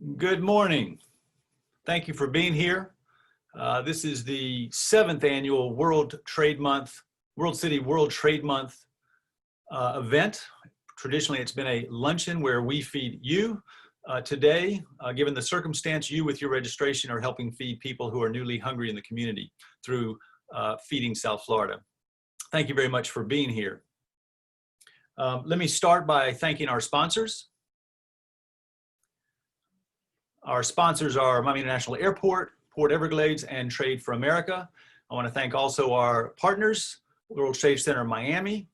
Good morning. Thank you for being here. This is the 7th annual World City World Trade Month event. Traditionally, it's been a luncheon where we feed you. Today, given the circumstance, you with your registration are helping feed people who are newly hungry in the community through Feeding South Florida. Thank you very much for being here. Let me start by thanking our sponsors. Our sponsors are Miami International Airport, Port Everglades, and Trade for America. I want to thank also our partners, World Trade Center Miami,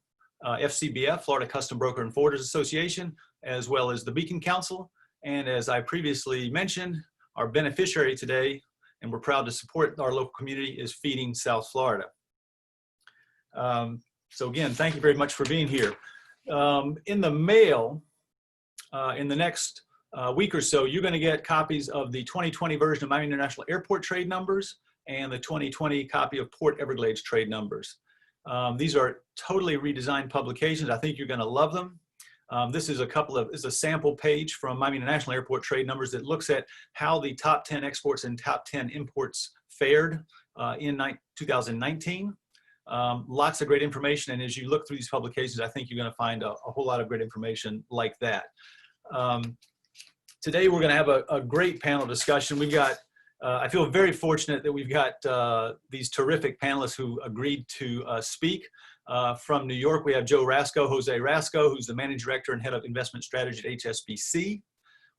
FCBF, Florida Custom Broker and Forwarders Association, as well as the Beacon Council. And as I previously mentioned, our beneficiary today, and we're proud to support our local community, is Feeding South Florida. So again, thank you very much for being here. In the mail, in the next week or so, you're going to get copies of the 2020 version of Miami International Airport trade numbers and the 2020 copy of Port Everglades trade numbers. These are totally redesigned publications. I think you're going to love them. This is a sample page from Miami International Airport trade numbers that looks at how the top 10 exports and top 10 imports fared in 2019. Lots of great information, and as you look through these publications, I think you're going to find a whole lot of great information like that. Today we're going to have a great panel discussion. We've got, I feel very fortunate that we've got these terrific panelists who agreed to speak. From New York, we have Jose Rasco, who's the Managing Director and Head of Investment Strategy at HSBC.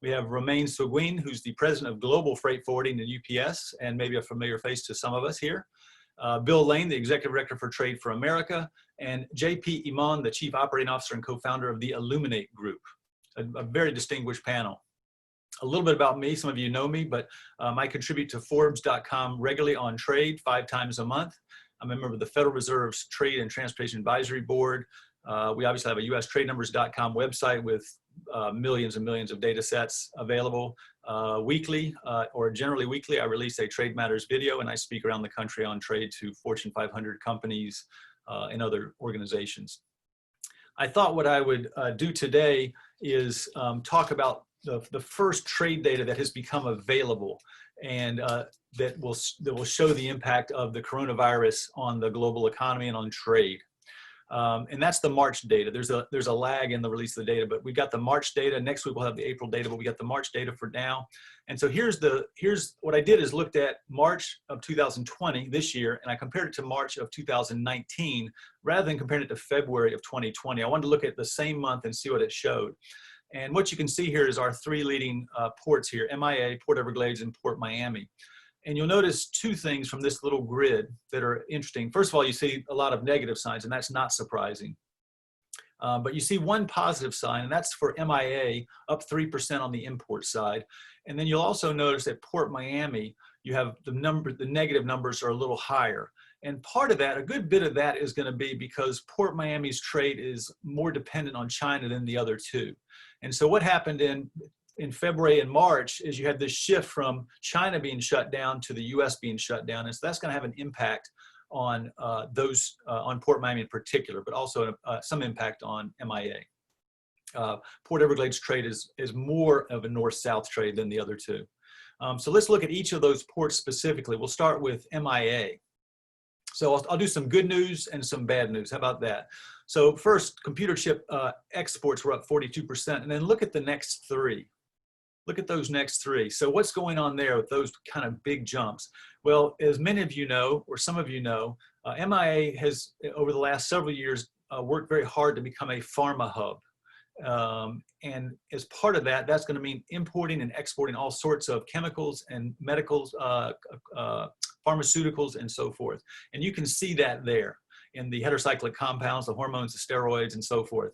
We have Romaine Seguin, who's the President of Global Freight Forwarding at UPS, and maybe a familiar face to some of us here. Bill Lane, the Executive Director for Trade for America, and JP Emond, the Chief Operating Officer and co-founder of the Illuminate Group. A very distinguished panel. A little bit about me, some of you know me, but I contribute to Forbes.com regularly on trade 5 times a month. I'm a member of the Federal Reserve's Trade and Transportation Advisory Board. We obviously have a USTradeNumbers.com website with millions and millions of data sets available weekly, or generally weekly. I release a Trade Matters video, and I speak around the country on trade to Fortune 500 companies and other organizations. I thought what I would do today is talk about the first trade data that has become available, and that will show the impact of the coronavirus on the global economy and on trade. And that's the March data. There's a lag in the release of the data, but we got the March data. Next week we'll have the April data, but we got the March data for now. And so here's what I did is looked at March of 2020 this year, and I compared it to March of 2019 rather than comparing it to February of 2020. I wanted to look at the same month and see what it showed. And what you can see here is our 3 leading ports here: MIA, Port Everglades, and Port Miami. And you'll notice 2 things from this little grid that are interesting. First of all, you see a lot of negative signs, and that's not surprising. But you see one positive sign, and that's for MIA, up 3% on the import side. And then you'll also notice at Port Miami, you have the negative numbers are a little higher. And part of that, a good bit of that, is going to be because Port Miami's trade is more dependent on China than the other 2. And so what happened in February and March is you had this shift from China being shut down to the US being shut down. And so that's going to have an impact on on Port Miami in particular, but also some impact on MIA. Port Everglades trade is more of a north-south trade than the other 2. So let's look at each of those ports specifically. We'll start with MIA. So I'll do some good news and some bad news. How about that? So first, computer chip exports were up 42%. And then look at the next 3. Look at those next 3. So what's going on there with those kind of big jumps? Well, as many of you know, or some of you know, MIA has, over the last several years, worked very hard to become a pharma hub. And as part of that, that's going to mean importing and exporting all sorts of chemicals and medicals, pharmaceuticals, and so forth. And you can see that there in the heterocyclic compounds, the hormones, the steroids, and so forth.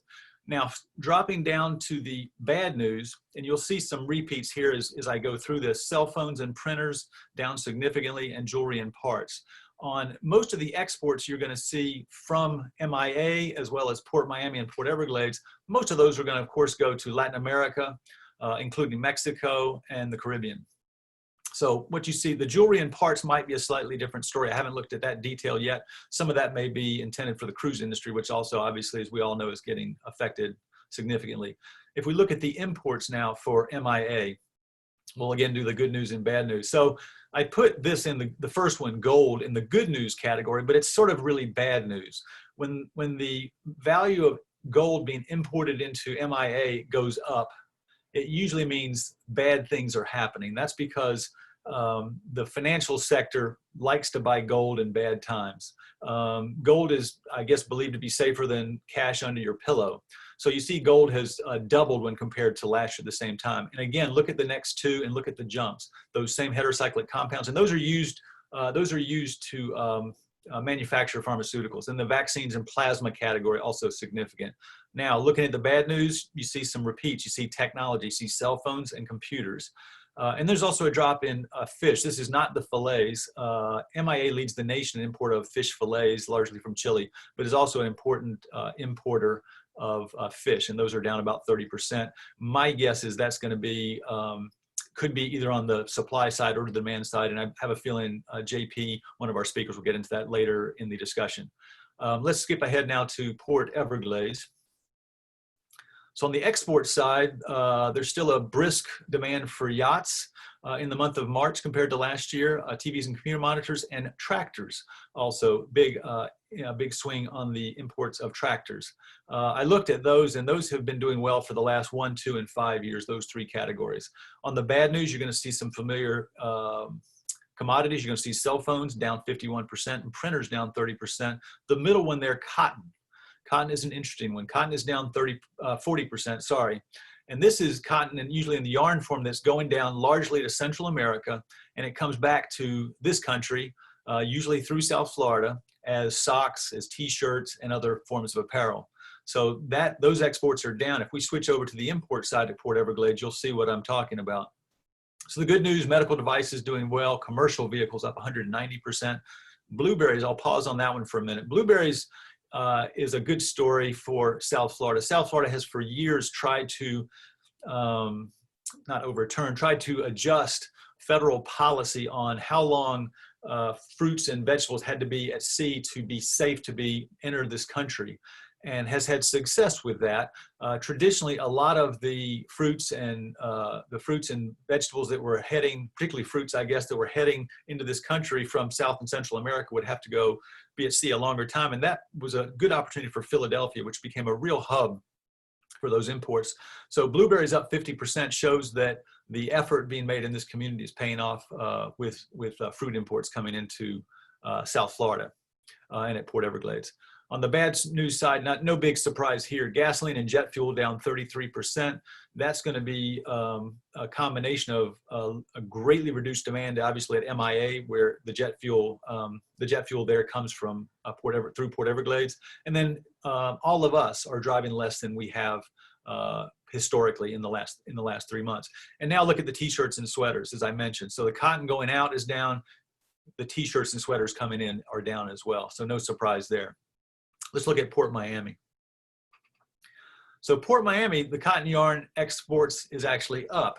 Now, dropping down to the bad news, and you'll see some repeats here as I go through this: cell phones and printers down significantly, and jewelry and parts. On most of the exports you're going to see from MIA, as well as Port Miami and Port Everglades, most of those are going to, of course, go to Latin America, including Mexico and the Caribbean. So what you see, the jewelry and parts might be a slightly different story. I haven't looked at that detail yet. Some of that may be intended for the cruise industry, which also, obviously, as we all know, is getting affected significantly. If we look at the imports now for MIA, we'll again do the good news and bad news. So I put this in the first one, gold, in the good news category, but it's sort of really bad news. When the value of gold being imported into MIA goes up, it usually means bad things are happening. That's because the financial sector likes to buy gold in bad times. Gold is, I guess, believed to be safer than cash under your pillow. So you see gold has doubled when compared to last year at the same time. And again, look at the next two and look at the jumps, those same heterocyclic compounds. And those are used to manufacture pharmaceuticals. And the vaccines and plasma category also significant. Now, looking at the bad news, you see some repeats. You see technology, you see cell phones and computers. And there's also a drop in fish. This is not the fillets. MIA leads the nation in import of fish fillets, largely from Chile, but is also an important importer of fish, and those are down about 30%. My guess is that's going to be, could be either on the supply side or the demand side, and I have a feeling JP, one of our speakers, will get into that later in the discussion. Let's skip ahead now to Port Everglades. So on the export side, there's still a brisk demand for yachts in the month of March compared to last year. TVs and computer monitors and tractors, also big swing on the imports of tractors. I looked at those, and those have been doing well for the last 1, 2, and 5 years, those three categories. On the bad news, you're going to see some familiar commodities. You're going to see cell phones down 51% and printers down 30%. The middle one there, cotton. Cotton is an interesting one. Cotton is down 40%, sorry. And this is cotton, and usually in the yarn form, that's going down largely to Central America, and it comes back to this country, usually through South Florida, as socks, as t-shirts, and other forms of apparel. So those exports are down. If we switch over to the import side of Port Everglades, you'll see what I'm talking about. So the good news, medical devices doing well, commercial vehicles up 190%. Blueberries, I'll pause on that one for a minute. Blueberries is a good story for South Florida. South Florida has for years tried to, tried to adjust federal policy on how long fruits and vegetables had to be at sea to be safe to enter this country, and has had success with that. Traditionally, a lot of the fruits and vegetables that were heading, particularly fruits, I guess, that were heading into this country from South and Central America would have to go be at sea a longer time. And that was a good opportunity for Philadelphia, which became a real hub for those imports. So blueberries up 50% shows that the effort being made in this community is paying off with fruit imports coming into South Florida and at Port Everglades. On the bad news side, no big surprise here. Gasoline and jet fuel down 33%. That's going to be a combination of a greatly reduced demand, obviously at MIA, where the jet fuel there comes from through Port Everglades, and then all of us are driving less than we have historically in the last 3 months. And now look at the t-shirts and sweaters, as I mentioned. So the cotton going out is down. The t-shirts and sweaters coming in are down as well. So no surprise there. Let's look at Port Miami. So Port Miami, the cotton yarn exports is actually up.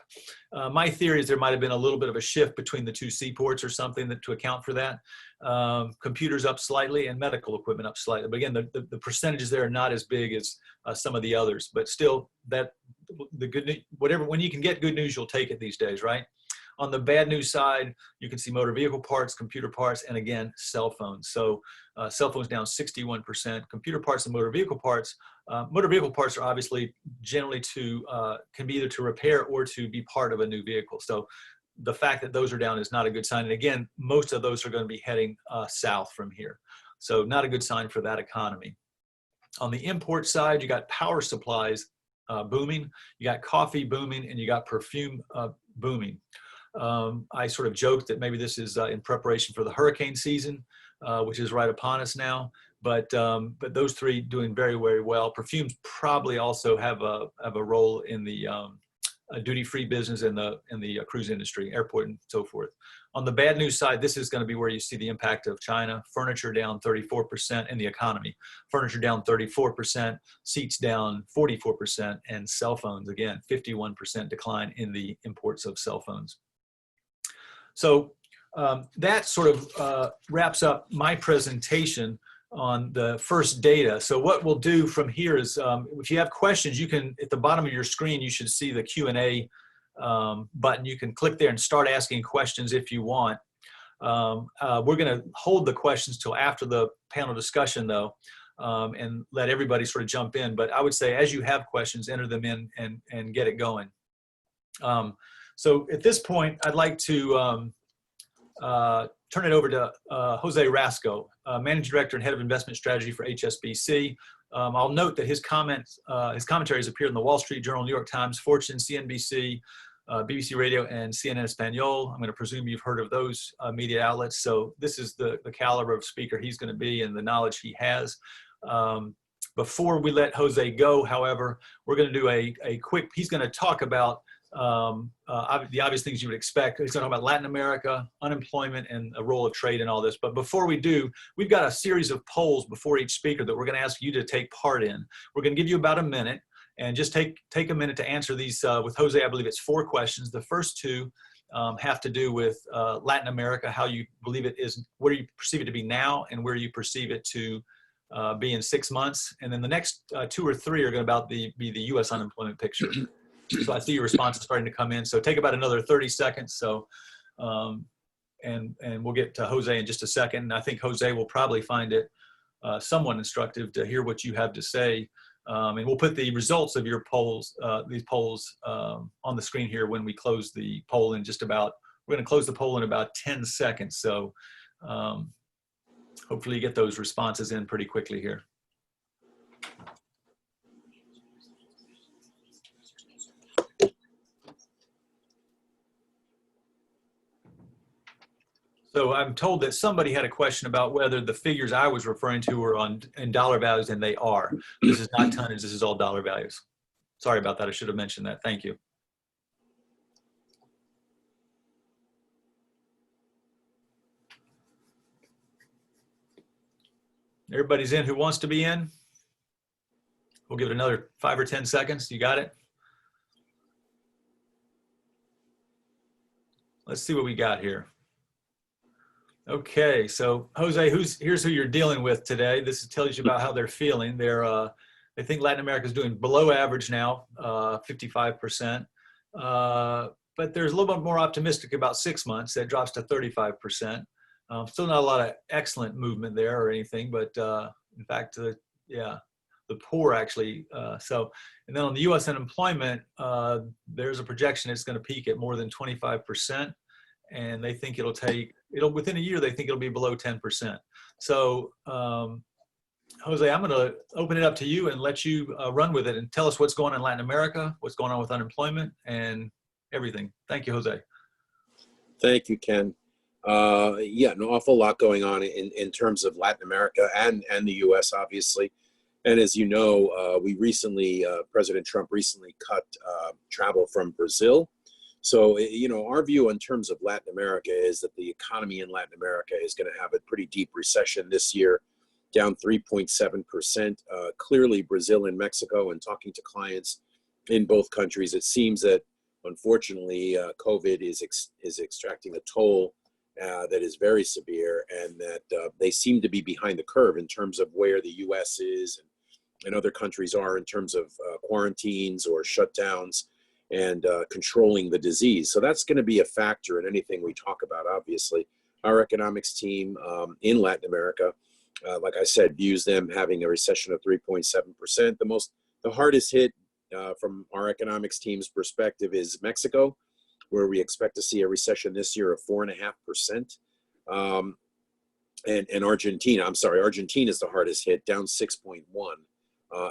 My theory is there might have been a little bit of a shift between the two seaports or something to account for that. Computers up slightly and medical equipment up slightly. But again, the percentages there are not as big as some of the others. But still, the good news, when you can get good news, you'll take it these days, right? On the bad news side, you can see motor vehicle parts, computer parts, and again, cell phones. So cell phones down 61%. Computer parts and motor vehicle parts are obviously generally can be either to repair or to be part of a new vehicle. So the fact that those are down is not a good sign. And again, most of those are going to be heading south from here. So not a good sign for that economy. On the import side, you got power supplies booming, you got coffee booming, and you got perfume booming. I sort of joked that maybe this is in preparation for the hurricane season, which is right upon us now. But those three doing very, very well. Perfumes probably also have a role in the duty-free business and the cruise industry, airport, and so forth. On the bad news side, this is going to be where you see the impact of China. Furniture down 34% in the economy. Furniture down 34%, seats down 44%, and cell phones, again, 51% decline in the imports of cell phones. So that sort of wraps up my presentation on the first data. So what we'll do from here is, if you have questions, you can, at the bottom of your screen, you should see the Q&A button. You can click there and start asking questions if you want. We're going to hold the questions till after the panel discussion, though, and let everybody sort of jump in. But I would say as you have questions, enter them in and get it going. So at this point, I'd like to turn it over to Jose Rasco, Managing Director and Head of Investment Strategy for HSBC. I'll note that his commentaries appeared in the Wall Street Journal, New York Times, Fortune, CNBC, BBC Radio, and CNN Espanol. I'm going to presume you've heard of those media outlets. So this is the caliber of speaker he's going to be and the knowledge he has. Before we let Jose go, however, we're going to do a quick, he's going to talk about the obvious things you would expect. He's going to talk about Latin America, unemployment, and the role of trade and all this. But before we do, we've got a series of polls before each speaker that we're going to ask you to take part in. We're going to give you about a minute, and just take a minute to answer these. With Jose, I believe it's 4 questions. The first 2 have to do with Latin America, how you believe it is, where you perceive it to be now, and where you perceive it to be in 6 months. And then the next 2 or 3 are going to be the U.S. unemployment picture. So I see your responses starting to come in. So take about another 30 seconds. So, and we'll get to Jose in just a second. And I think Jose will probably find it somewhat instructive to hear what you have to say. And we'll put the results of your polls, these polls, on the screen here when we close the poll in just about, we're going to close the poll in about 10 seconds. So hopefully you get those responses in pretty quickly here. So I'm told that somebody had a question about whether the figures I was referring to were in dollar values, and they are. This is not tonnage, this is all dollar values. Sorry about that, I should have mentioned that. Thank you. Everybody's in who wants to be in? We'll give it another 5 or 10 seconds. You got it? Let's see what we got here. Okay, so Jose, here's who you're dealing with today. This tells you about how they're feeling. They think Latin America is doing below average now, 55%. But there's a little bit more optimistic about 6 months. That drops to 35%. Still not a lot of excellent movement there or anything, but in fact, the poor actually. And then on the U.S. unemployment, there's a projection it's going to peak at more than 25%. And they think within a year, they think it'll be below 10%. So, Jose, I'm going to open it up to you and let you run with it and tell us what's going on in Latin America, what's going on with unemployment and everything. Thank you, Jose. Thank you, Ken. Yeah, an awful lot going on in terms of Latin America and the U.S., obviously. And as you know, President Trump recently cut travel from Brazil. So, our view in terms of Latin America is that the economy in Latin America is going to have a pretty deep recession this year, down 3.7%. Clearly, Brazil and Mexico, and talking to clients in both countries, it seems that, unfortunately, COVID is extracting a toll that is very severe, and that they seem to be behind the curve in terms of where the U.S. is and other countries are in terms of quarantines or shutdowns and controlling the disease. So that's going to be a factor in anything we talk about, obviously. Our economics team in Latin America, like I said, views them having a recession of 3.7%. The hardest hit from our economics team's perspective is Mexico, where we expect to see a recession this year of 4.5%. And Argentina, Argentina is the hardest hit, down 6.1%.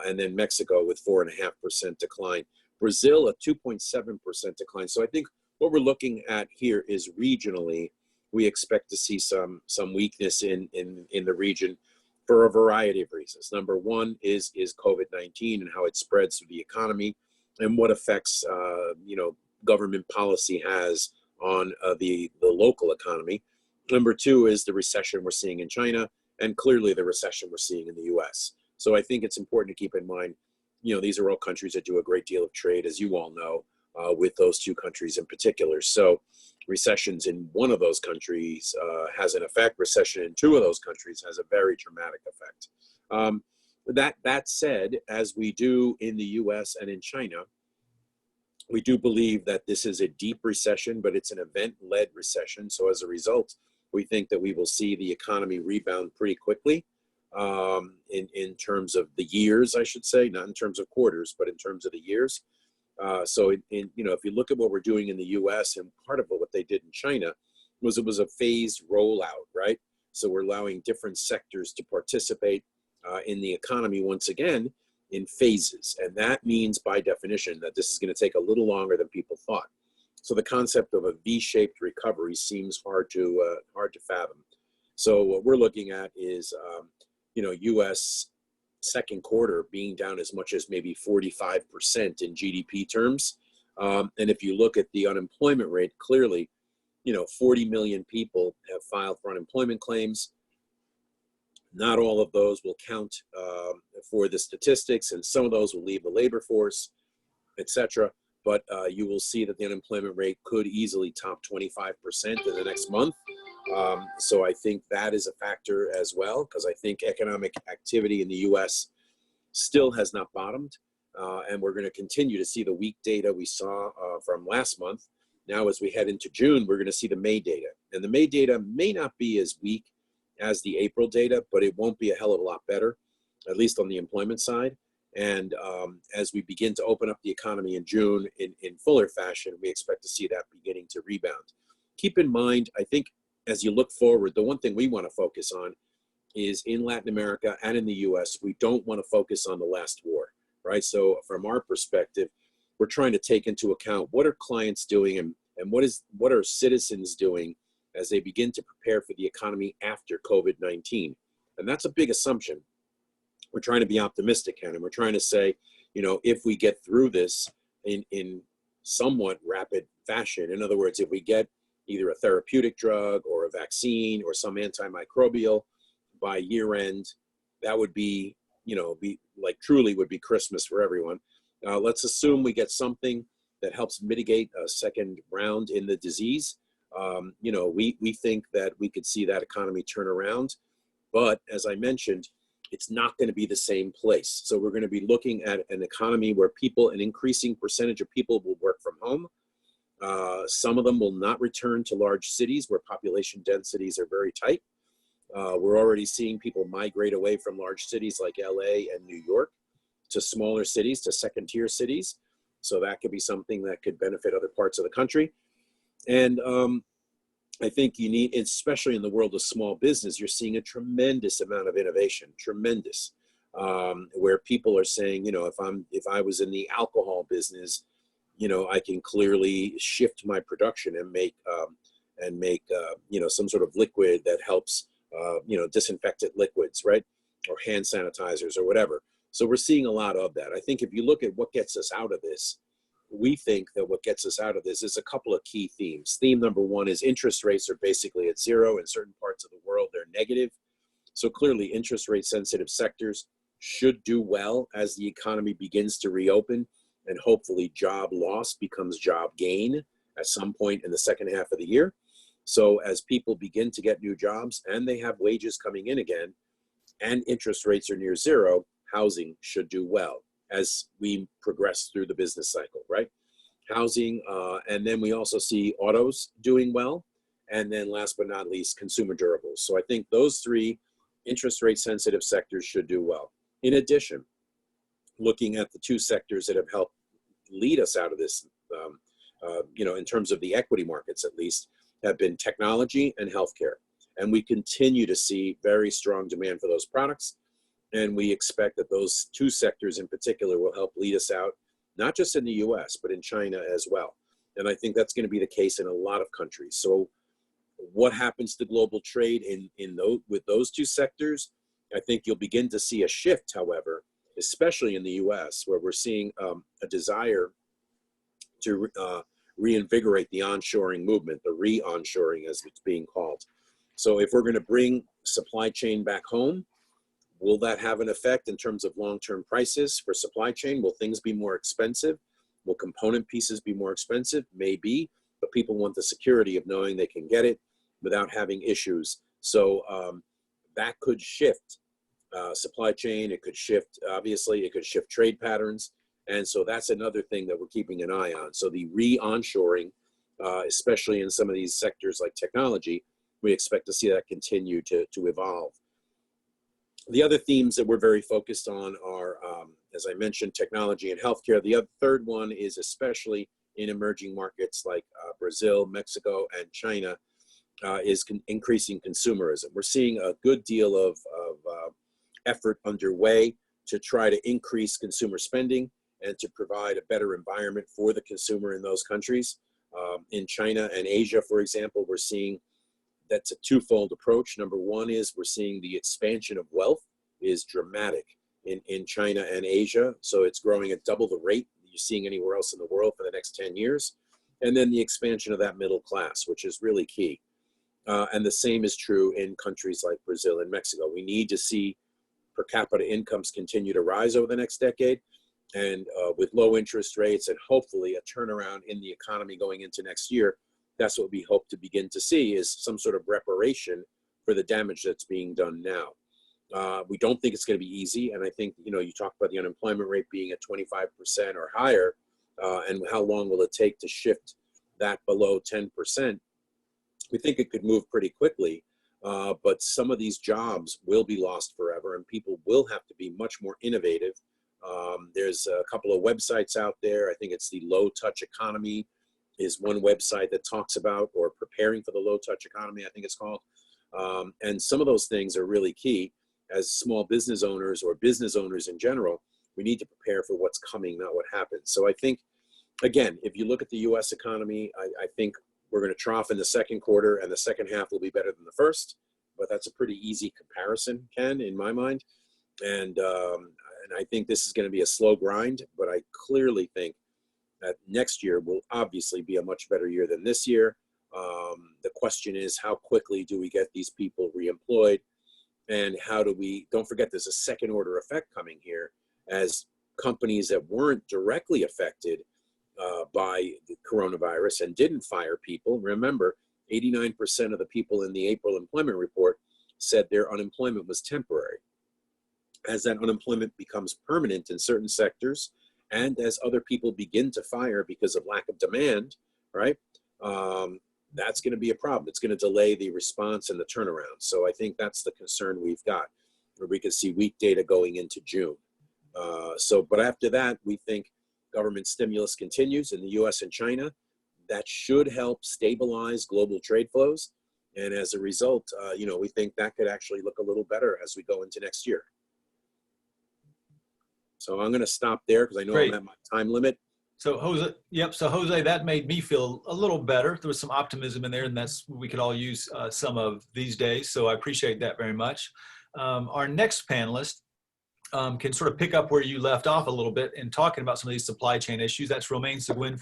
And then Mexico with 4.5% decline. Brazil, a 2.7% decline. So I think what we're looking at here is regionally, we expect to see some weakness in the region for a variety of reasons. Number one is COVID-19 and how it spreads through the economy and what effects government policy has on the local economy. Number two is the recession we're seeing in China, and clearly the recession we're seeing in the U.S. So I think it's important to keep in mind, these are all countries that do a great deal of trade, as you all know, with those two countries in particular. So recessions in one of those countries has an effect. Recession in two of those countries has a very dramatic effect. That said, as we do in the U.S. and in China, We do believe that this is a deep recession, but it's an event-led recession. So as a result, we think that we will see the economy rebound pretty quickly in terms of the years, I should say, not in terms of quarters, but in terms of the years. So you know, if you look at what we're doing in the U.S. and part of what they did in China was it was a phased rollout, right? So we're allowing different sectors to participate in the economy once again in phases. And that means by definition that this is going to take a little longer than people thought. So the concept of a V-shaped recovery seems hard to fathom. So what we're looking at is, you know, U.S. second quarter being down as much as maybe 45% in GDP terms. And if you look at the unemployment rate, clearly, you know, 40 million people have filed for unemployment claims. Not all of those will count for the statistics, and some of those will leave the labor force, et cetera. But you will see that the unemployment rate could easily top 25% in the next month. So I think that is a factor as well, because I think economic activity in the U.S. still has not bottomed. And we're going to continue to see the weak data we saw from last month. Now, as we head into June, we're going to see the May data. And the May data may not be as weak as the April data, but it won't be a hell of a lot better, at least on the employment side. And as we begin to open up the economy in June in fuller fashion, we expect to see that beginning to rebound. Keep in mind, I think as you look forward, the one thing we want to focus on is in Latin America and in the US, we don't want to focus on the last war, right? So from our perspective, we're trying to take into account what are clients doing and what are citizens doing as they begin to prepare for the economy after COVID-19. And that's a big assumption. We're trying to be optimistic, Ken, and we're trying to say, you know, if we get through this in somewhat rapid fashion, in other words, if we get either a therapeutic drug or a vaccine or some antimicrobial by year end, that would be, you know, be like truly would be Christmas for everyone. Let's assume we get something that helps mitigate a second round in the disease. You know, we think that we could see that economy turn around, but as I mentioned, it's not going to be the same place. So we're going to be looking at an economy where an increasing percentage of people will work from home. Some of them will not return to large cities where population densities are very tight. We're already seeing people migrate away from large cities like LA and New York to smaller cities, to second tier cities. So that could be something that could benefit other parts of the country. And I think you need, especially in the world of small business, you're seeing a tremendous amount of innovation, tremendous, where people are saying, you know, if I was in the alcohol business, you know, I can clearly shift my production and make you know, some sort of liquid that helps, you know, disinfectant liquids, right? Or hand sanitizers or whatever. So we're seeing a lot of that. I think if you look at what gets us out of this, we think that what gets us out of this is a couple of key themes. Theme number one is interest rates are basically at zero. In certain parts of the world, they're negative. So clearly interest rate sensitive sectors should do well as the economy begins to reopen, and hopefully job loss becomes job gain at some point in the second half of the year. So as people begin to get new jobs and they have wages coming in again and interest rates are near zero, housing should do well as we progress through the business cycle, right? Housing, and then we also see autos doing well. And then last but not least, consumer durables. So I think those three interest rate sensitive sectors should do well. In addition, looking at the two sectors that have helped lead us out of this, you know, in terms of the equity markets at least, have been technology and healthcare. And we continue to see very strong demand for those products. And we expect that those two sectors in particular will help lead us out, not just in the US, but in China as well. And I think that's going to be the case in a lot of countries. So what happens to global trade with those two sectors? I think you'll begin to see a shift, however, especially in the US, where we're seeing a desire to reinvigorate the onshoring movement, the re-onshoring as it's being called. So if we're going to bring supply chain back home, will that have an effect in terms of long-term prices for supply chain? Will things be more expensive? Will component pieces be more expensive? Maybe, but people want the security of knowing they can get it without having issues. So that could shift supply chain. It could shift, obviously, it could shift trade patterns. And so that's another thing that we're keeping an eye on. So the re-onshoring, especially in some of these sectors like technology, we expect to see that continue to evolve. The other themes that we're very focused on are, as I mentioned, technology and healthcare. The third one is especially in emerging markets like Brazil, Mexico, and China, is increasing consumerism. We're seeing a good deal of effort underway to try to increase consumer spending and to provide a better environment for the consumer in those countries. In China and Asia, for example, we're seeing that's a twofold approach. Number one is we're seeing the expansion of wealth is dramatic in China and Asia. So it's growing at double the rate you're seeing anywhere else in the world for the next 10 years. And then the expansion of that middle class, which is really key. And the same is true in countries like Brazil and Mexico. We need to see per capita incomes continue to rise over the next decade. And with low interest rates and hopefully a turnaround in the economy going into next year, that's what we hope to begin to see is some sort of reparation for the damage that's being done now. We don't think it's going to be easy. And I think, you know, you talked about the unemployment rate being at 25% or higher, and how long will it take to shift that below 10%? We think it could move pretty quickly, but some of these jobs will be lost forever and people will have to be much more innovative. There's a couple of websites out there. I think it's the Low Touch Economy is one website that talks about, or preparing for the low touch economy, I think it's called. And some of those things are really key. As small business owners or business owners in general, we need to prepare for what's coming, not what happens. So I think, again, if you look at the US economy, I think we're going to trough in the second quarter and the second half will be better than the first, but that's a pretty easy comparison, Ken, in my mind. And I think this is going to be a slow grind, but I clearly think that next year will obviously be a much better year than this year. The question is, how quickly do we get these people reemployed? And how do we, don't forget there's a second order effect coming here as companies that weren't directly affected by the coronavirus and didn't fire people. Remember, 89% of the people in the April employment report said their unemployment was temporary. As that unemployment becomes permanent in certain sectors, and as other people begin to fire because of lack of demand, right, that's going to be a problem. It's going to delay the response and the turnaround. So I think that's the concern we've got, where we could see weak data going into June. But after that, we think government stimulus continues in the US and China. That should help stabilize global trade flows. And as a result, you know, we think that could actually look a little better as we go into next year. So I'm going to stop there because I know Great. I'm at my time limit. So Jose, yep. So Jose, that made me feel a little better. There was some optimism in there, and that's we could all use some of these days. So I appreciate that very much. Our next panelist can sort of pick up where you left off a little bit in talking about some of these supply chain issues. That's Romaine Seguin,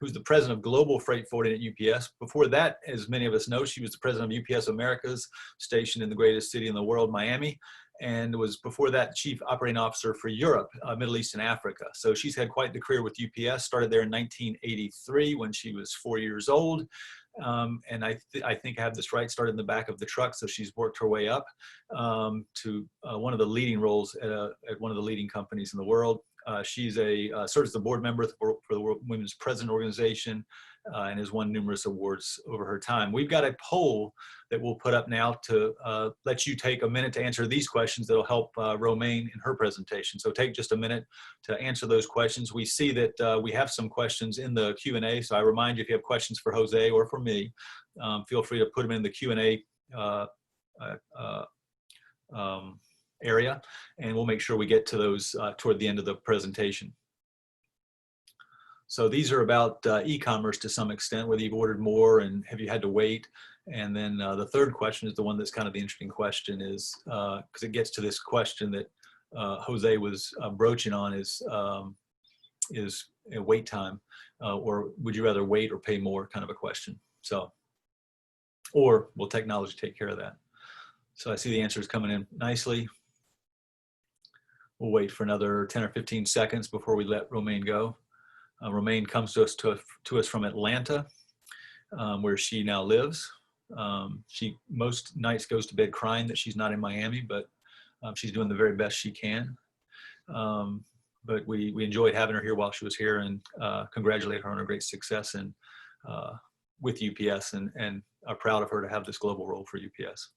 who's the president of Global Freight Forwarding at UPS. Before that, as many of us know, she was the president of UPS Americas, stationed in the greatest city in the world, Miami, and was before that chief operating officer for Europe, Middle East and Africa. So she's had quite the career with UPS, started there in 1983 when she was 4 years old. And I think I have this right, started in the back of the truck. So she's worked her way up to one of the leading roles at one of the leading companies in the world. She's serves as the board member for the World Women's President Organization and has won numerous awards over her time. We've got a poll that we'll put up now to let you take a minute to answer these questions that'll help Romaine in her presentation. So take just a minute to answer those questions. We see that we have some questions in the Q&A, so I remind you if you have questions for Jose or for me, feel free to put them in the Q&A area, and we'll make sure we get to those toward the end of the presentation. So these are about e-commerce to some extent, whether you've ordered more and have you had to wait. And then the third question is the one that's kind of the interesting question, is because it gets to this question that Jose was broaching on, is wait time, or would you rather wait or pay more, kind of a question. So, or will technology take care of that? So I see the answers coming in nicely. We'll wait for another 10 or 15 seconds before we let Romaine go. Romaine comes to us from Atlanta, where she now lives. She most nights goes to bed crying that she's not in Miami, but she's doing the very best she can. but we enjoyed having her here while she was here, and congratulate her on her great success and with UPS, and are proud of her to have this global role for UPS.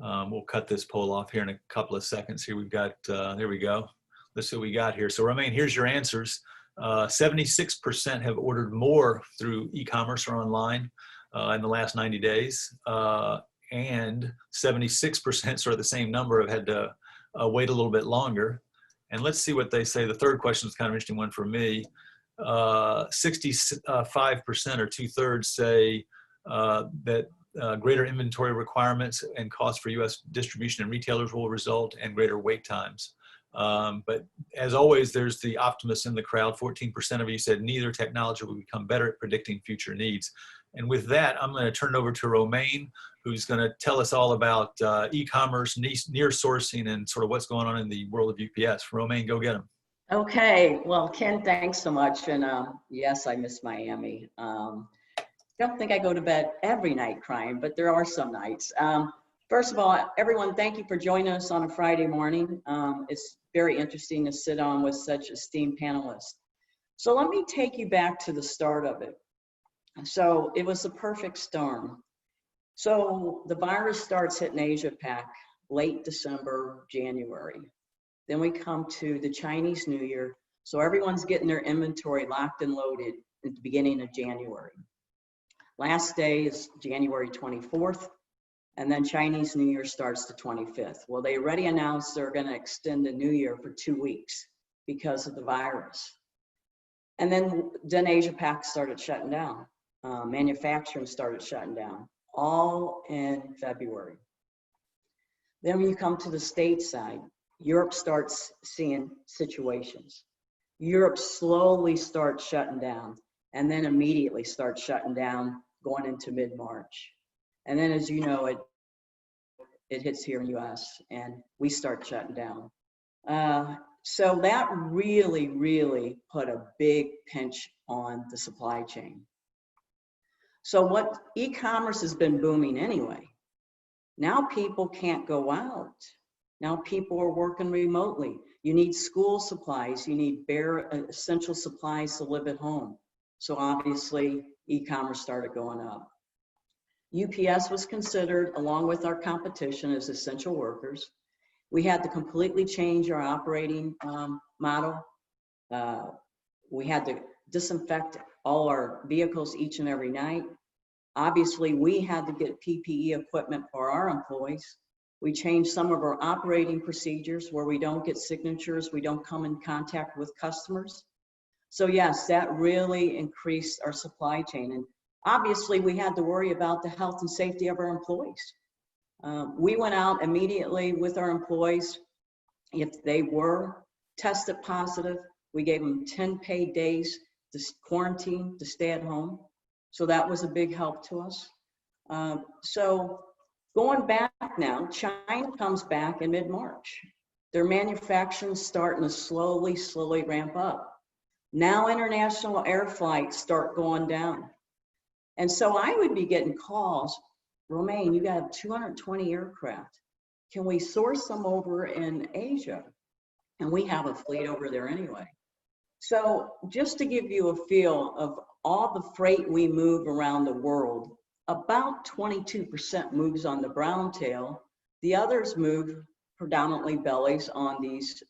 We'll cut this poll off here in a couple of seconds. Here we've got, there we go. Let's see what we got here. So Romaine, here's your answers. 76% have ordered more through e-commerce or online in the last 90 days. And 76%, sort of the same number, have had to wait a little bit longer. And let's see what they say. The third question is kind of an interesting one for me. 65% or 2/3 say that greater inventory requirements and costs for U.S. distribution and retailers will result in greater wait times. But as always, there's the optimists in the crowd. 14% of you said neither technology will become better at predicting future needs. And with that, I'm going to turn it over to Romaine, who's going to tell us all about e-commerce, near sourcing, and sort of what's going on in the world of UPS. Romaine, go get him. Okay, well, Ken, thanks so much. And yes, I miss Miami. I don't think I go to bed every night crying, but there are some nights. First of all, everyone, thank you for joining us on a Friday morning. It's very interesting to sit on with such esteemed panelists. So let me take you back to the start of it. So it was a perfect storm. So the virus starts hitting Asia Pac late December, January. Then we come to the Chinese New Year. So everyone's getting their inventory locked and loaded at the beginning of January. Last day is January 24th, and then Chinese New Year starts the 25th. Well, they already announced they're going to extend the New Year for 2 weeks because of the virus. And then Asia Pac started shutting down. Manufacturing started shutting down, all in February. Then when you come to the stateside, Europe starts seeing situations. Europe slowly starts shutting down, and then immediately starts shutting down going into mid-March. And then, as you know, it hits here in the US, and we start shutting down. So that really, really put a big pinch on the supply chain. So what e-commerce has been booming anyway. Now people can't go out. Now people are working remotely. You need school supplies. You need bare essential supplies to live at home. So obviously e-commerce started going up. UPS was considered, along with our competition, as essential workers. We had to completely change our operating model. We had to disinfect all our vehicles each and every night. Obviously, we had to get PPE equipment for our employees. We changed some of our operating procedures where we don't get signatures, we don't come in contact with customers. So yes, that really increased our supply chain. And obviously, we had to worry about the health and safety of our employees. We went out immediately with our employees. If they were tested positive, we gave them 10 paid days to quarantine, to stay at home. So that was a big help to us. So going back now, China comes back in mid-March. Their manufacturing starting to slowly ramp up. Now international air flights start going down. And so I would be getting calls, Romaine, you got 220 aircraft. Can we source them over in Asia? And we have a fleet over there anyway. So just to give you a feel of all the freight we move around the world, about 22% moves on the brown tail. The others move predominantly bellies on these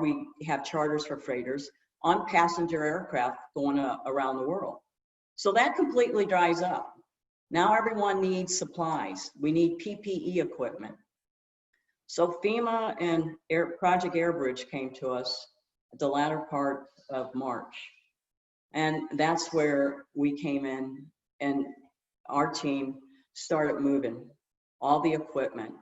we have charters for freighters on passenger aircraft going around the world. So that completely dries up. Now everyone needs supplies. We need PPE equipment. So FEMA and Project Airbridge came to us at the latter part of March. And that's where we came in and our team started moving all the equipment.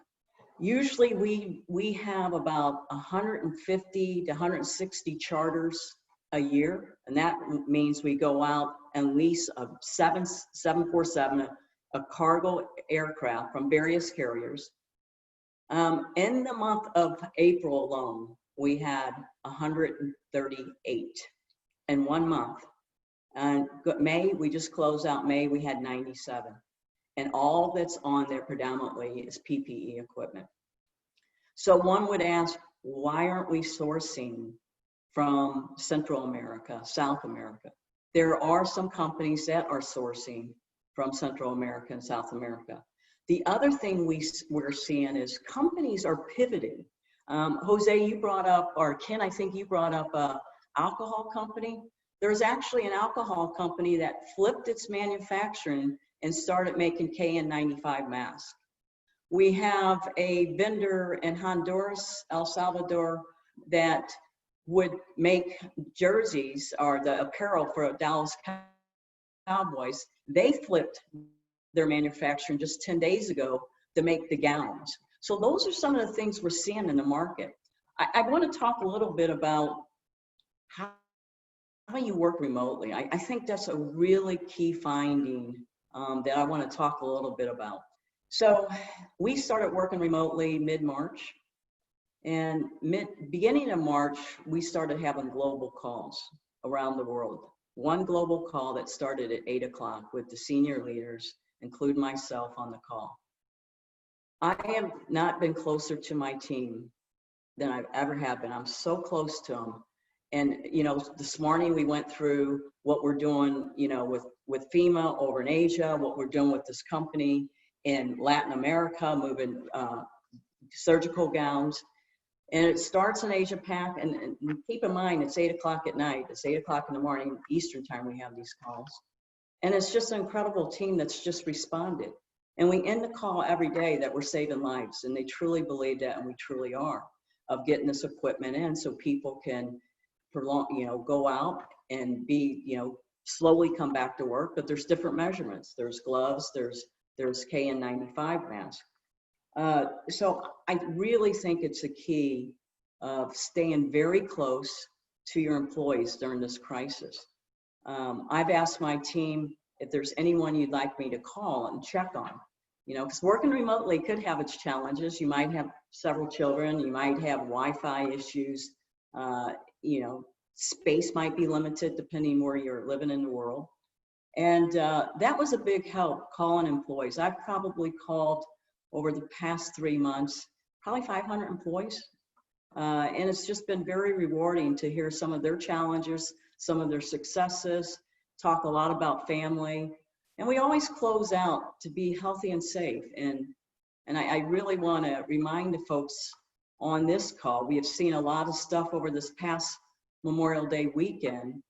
Usually we have about 150 to 160 charters a year. And that means we go out and lease a 747, a cargo aircraft from various carriers. In the month of April alone, we had 138 in 1 month. And May, we just closed out May, we had 97. And all that's on there predominantly is PPE equipment. So one would ask, why aren't we sourcing from Central America, South America? There are some companies that are sourcing from Central America and South America. The other thing we're seeing is companies are pivoting. Jose, you brought up, or Ken, I think you brought up a alcohol company. There's actually an alcohol company that flipped its manufacturing and started making KN95 masks. We have a vendor in Honduras, El Salvador, that would make jerseys or the apparel for Dallas Cowboys. They flipped their manufacturing just 10 days ago to make the gowns. So those are some of the things we're seeing in the market. I want to talk a little bit about how you work remotely. I think that's a really key finding that I want to talk a little bit about. So we started working remotely mid-March, and beginning of March, we started having global calls around the world. One global call that started at 8 o'clock with the senior leaders, including myself on the call. I have not been closer to my team than I've ever have been. I'm so close to them. And, you know, this morning we went through what we're doing, you know, with FEMA over in Asia, what we're doing with this company in Latin America, moving surgical gowns. And it starts in Asia Pac, and keep in mind, it's 8 o'clock at night. It's 8 o'clock in the morning, Eastern time, we have these calls. And it's just an incredible team that's just responded. And we end the call every day that we're saving lives, and they truly believe that, and we truly are, of getting this equipment in so people can prolong, you know, go out and be, you know, slowly come back to work. But there's different measurements. There's gloves, there's KN95 masks. So I really think it's a key of staying very close to your employees during this crisis. I've asked my team if there's anyone you'd like me to call and check on, you know, because working remotely could have its challenges. You might have several children, you might have Wi-Fi issues, you know, space might be limited depending where you're living in the world. And that was a big help, calling employees. I've probably called over the past 3 months, probably 500 employees. And it's just been very rewarding to hear some of their challenges, some of their successes, talk a lot about family. And we always close out to be healthy and safe. And I really want to remind the folks on this call, we have seen a lot of stuff over this past Memorial Day weekend,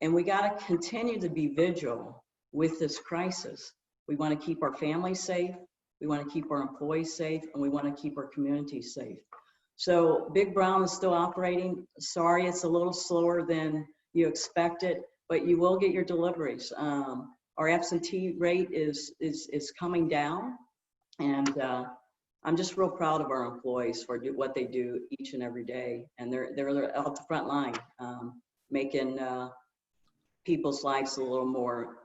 and we got to continue to be vigilant with this crisis. We want to keep our families safe, we want to keep our employees safe, and we want to keep our communities safe. So Big Brown is still operating. Sorry, it's a little slower than you expected, but you will get your deliveries. Our absentee rate is coming down, and I'm just real proud of our employees for what they do each and every day. And they're out the front line, making people's lives a little more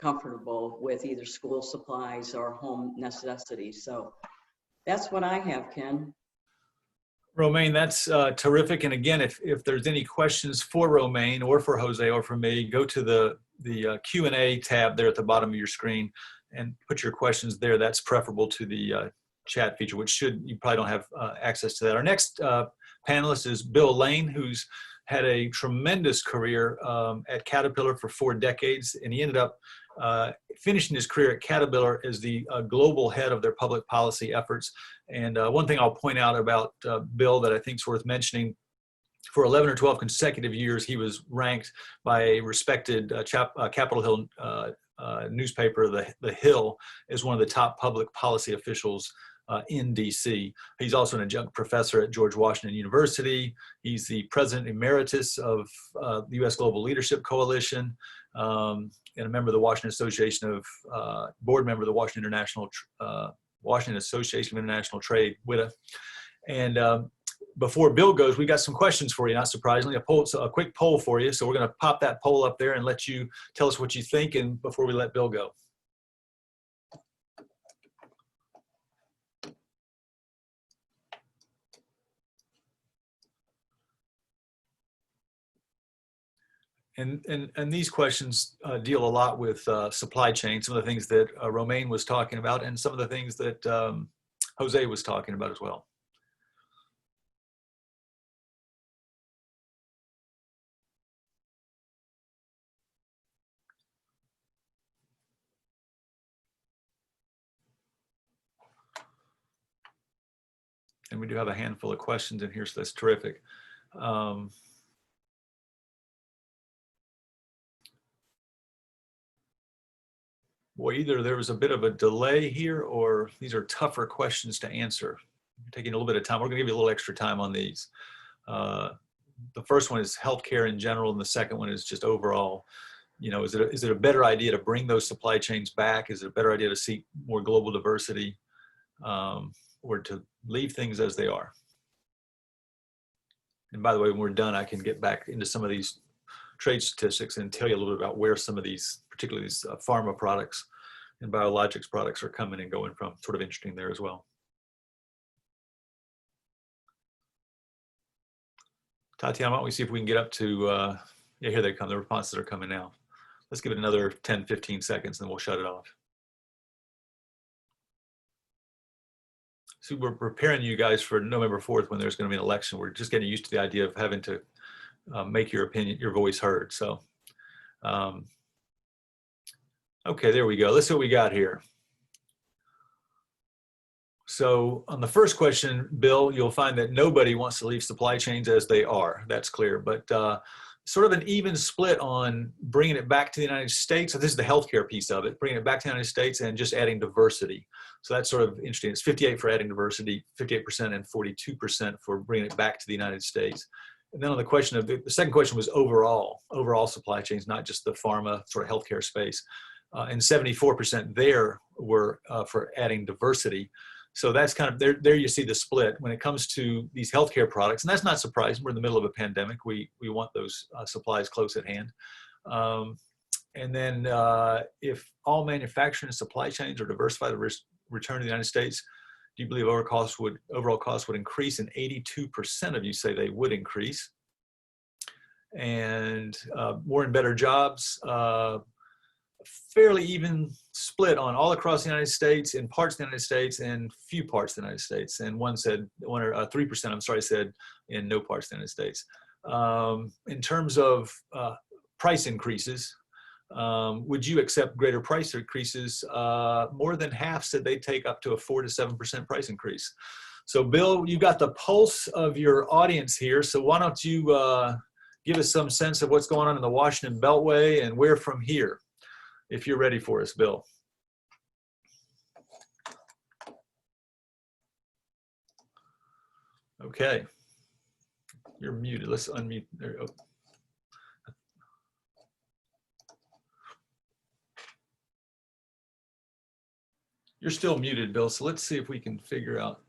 comfortable with either school supplies or home necessities. So that's what I have, Ken. Romaine, that's terrific. And again, if there's any questions for Romaine or for Jose or for me, go to the Q&A tab there at the bottom of your screen and put your questions there. That's preferable to the chat feature, which you probably don't have access to that. Our next panelist is Bill Lane, who's had a tremendous career at Caterpillar for 4 decades, and he ended up finishing his career at Caterpillar as the global head of their public policy efforts. And one thing I'll point out about Bill that I think is worth mentioning, for 11 or 12 consecutive years, he was ranked by a respected Capitol Hill newspaper, The Hill, as one of the top public policy officials in DC. He's also an adjunct professor at George Washington University. He's the president emeritus of the U.S. Global Leadership Coalition, and a member of the Washington Association of, board member of the Washington Association of International Trade, WITA. And before Bill goes, we got some questions for you, not surprisingly, a quick poll for you. So we're going to pop that poll up there and let you tell us what you think, and before we let Bill go. And these questions deal a lot with supply chain, some of the things that Romaine was talking about, and some of the things that Jose was talking about as well. And we do have a handful of questions in here, so that's terrific. Boy, either there was a bit of a delay here or these are tougher questions to answer. We're taking a little bit of time. We're gonna give you a little extra time on these. The first one is healthcare in general, and the second one is just overall, you know, is it a better idea to bring those supply chains back? Is it a better idea to seek more global diversity, or to leave things as they are? And by the way, when we're done, I can get back into some of these trade statistics and tell you a little bit about where some of these, particularly these pharma products and biologics products, are coming and going from. Sort of interesting there as well. Tatiana, why don't we see if we can get up to, yeah, here they come. The responses are coming now. Let's give it another 10, 15 seconds, and then we'll shut it off. So we're preparing you guys for November 4th when there's going to be an election. We're just getting used to the idea of having to make your opinion, your voice heard. So, okay, there we go. Let's see what we got here. So on the first question, Bill, you'll find that nobody wants to leave supply chains as they are. That's clear. But sort of an even split on bringing it back to the United States. So this is the healthcare piece of it, bringing it back to the United States and just adding diversity. So that's sort of interesting. It's 58 for adding diversity, 58% and 42% for bringing it back to the United States. And then on the question of the second question was overall supply chains, not just the pharma sort of healthcare space. And 74% there were for adding diversity. So that's kind of, there you see the split when it comes to these healthcare products. And that's not surprising. We're in the middle of a pandemic. We want those supplies close at hand. And then if all manufacturing and supply chains are diversified, return to the United States, do you believe overall costs would increase? And 82% of you say they would increase. And more and better jobs, fairly even split on all across the United States, in parts of the United States, and few parts of the United States. And 3%, I'm sorry, said in no parts of the United States. In terms of price increases, would you accept greater price increases? More than half said they'd take up to a 4 to 7% price increase. So Bill, you got the pulse of your audience here. So why don't you give us some sense of what's going on in the Washington Beltway and where from here, if you're ready for us, Bill. Okay, you're muted. Let's unmute. There you go. You're still muted, Bill, so let's see if we can figure out.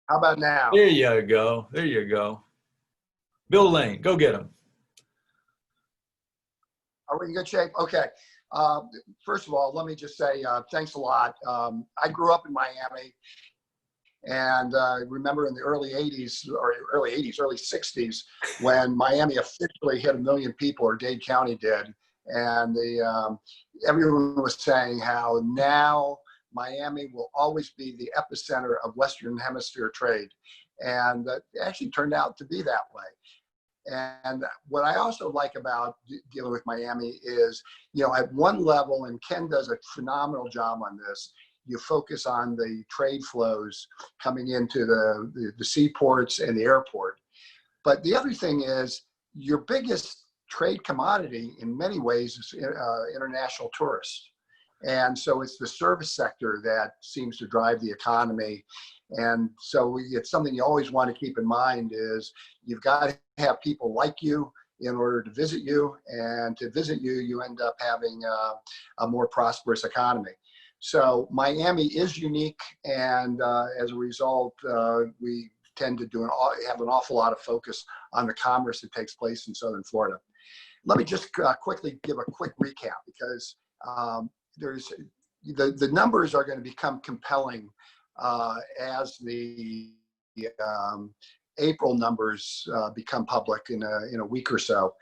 How about now? There you go. There you go. Bill Lane, go get him. Are we in good shape? Okay. First of all, let me just say thanks a lot. I grew up in Miami, and remember in the early 80s, early 60s, when Miami officially hit 1 million people, or Dade County did. And everyone was saying how now Miami will always be the epicenter of Western Hemisphere trade. And it actually turned out to be that way. And what I also like about dealing with Miami is, you know, at one level, and Ken does a phenomenal job on this, you focus on the trade flows coming into the seaports and the airport. But the other thing is, your biggest trade commodity in many ways is international tourists. And so it's the service sector that seems to drive the economy. And so it's something you always want to keep in mind is you've got to have people like you in order to visit you. And to visit you, you end up having a more prosperous economy. So Miami is unique. And as a result, we tend to have an awful lot of focus on the commerce that takes place in Southern Florida. Let me just quickly give a quick recap, because the numbers are going to become compelling as the April numbers become public in a week or so.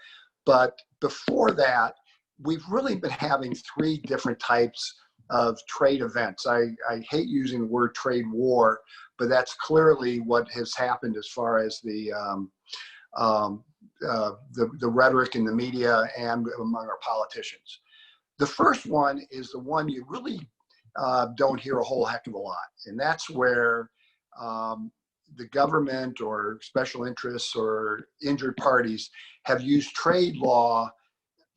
But before that, we've really been having 3 different types of trade events. I hate using the word trade war, but that's clearly what has happened as far as the rhetoric in the media and among our politicians. The first one is the one you really don't hear a whole heck of a lot, and that's where the government or special interests or injured parties have used trade law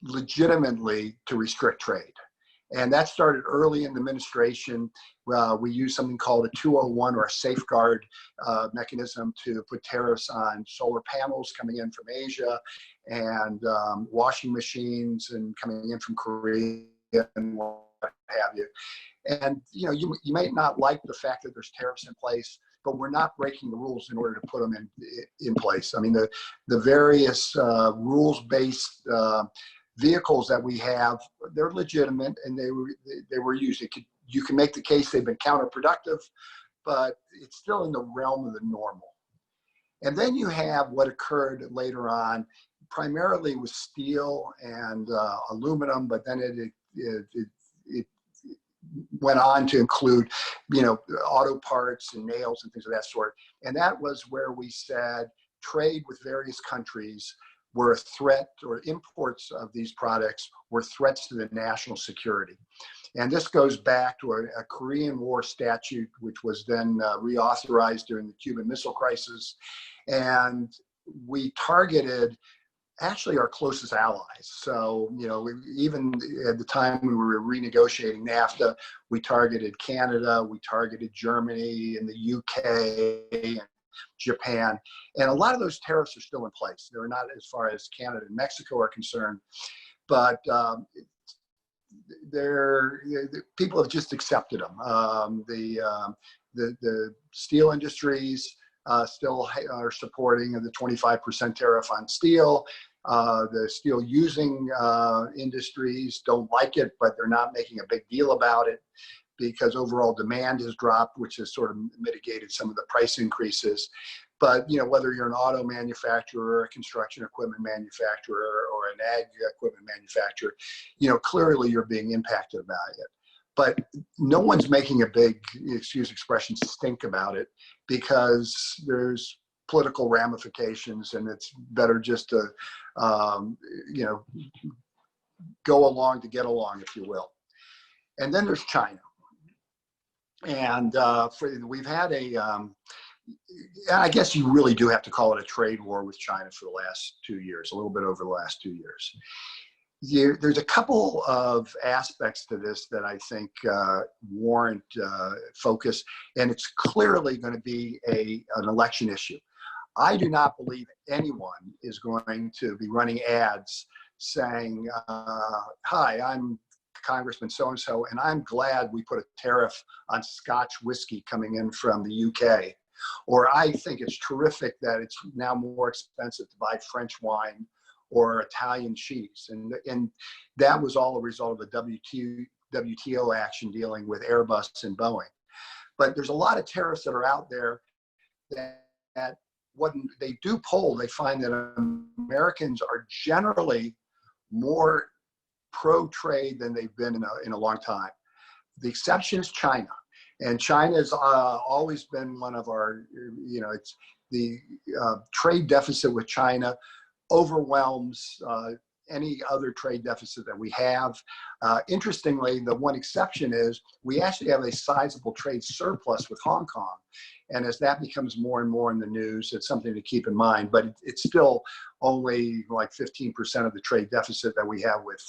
legitimately to restrict trade. And that started early in the administration. We used something called a 201 or a safeguard mechanism to put tariffs on solar panels coming in from Asia and washing machines and coming in from Korea and what have you. And you may not like the fact that there's tariffs in place, but we're not breaking the rules in order to put them in place. I mean, the various rules-based vehicles that we have, they're legitimate and they were used. You can make the case they've been counterproductive, but it's still in the realm of the normal. And then you have what occurred later on, primarily with steel and aluminum, but then it went on to include, auto parts and nails and things of that sort. And that was where we said trade with various countries were a threat, or imports of these products were threats to the national security. And this goes back to a Korean War statute, which was then reauthorized during the Cuban Missile Crisis. And we targeted actually our closest allies. So, even at the time we were renegotiating NAFTA, we targeted Canada, we targeted Germany and the UK and Japan. And a lot of those tariffs are still in place. They're not as far as Canada and Mexico are concerned, but people have just accepted them. The steel industries still are supporting the 25% tariff on steel. The steel using industries don't like it, but they're not making a big deal about it because overall demand has dropped, which has sort of mitigated some of the price increases. But whether you're an auto manufacturer, a construction equipment manufacturer, or an ag equipment manufacturer, clearly you're being impacted by it. But no one's making a big, excuse expression, stink about it because there's political ramifications, and it's better just to, go along to get along, if you will. And then there's China. And we've had I guess you really do have to call it a trade war with China for the last 2 years, a little bit over the last 2 years. There's a couple of aspects to this that I think warrant focus, and it's clearly going to be an election issue. I do not believe anyone is going to be running ads saying, hi, I'm Congressman so-and-so, and I'm glad we put a tariff on Scotch whiskey coming in from the UK. Or I think it's terrific that it's now more expensive to buy French wine or Italian cheese. And that was all a result of the WTO action dealing with Airbus and Boeing. But there's a lot of tariffs that are out there that when they do poll, they find that Americans are generally more pro-trade than they've been in a long time. The exception is China. And China has always been one of our, it's the trade deficit with China overwhelms any other trade deficit that we have. Interestingly, the one exception is we actually have a sizable trade surplus with Hong Kong. And as that becomes more and more in the news, it's something to keep in mind. But it's still only like 15% of the trade deficit that we have with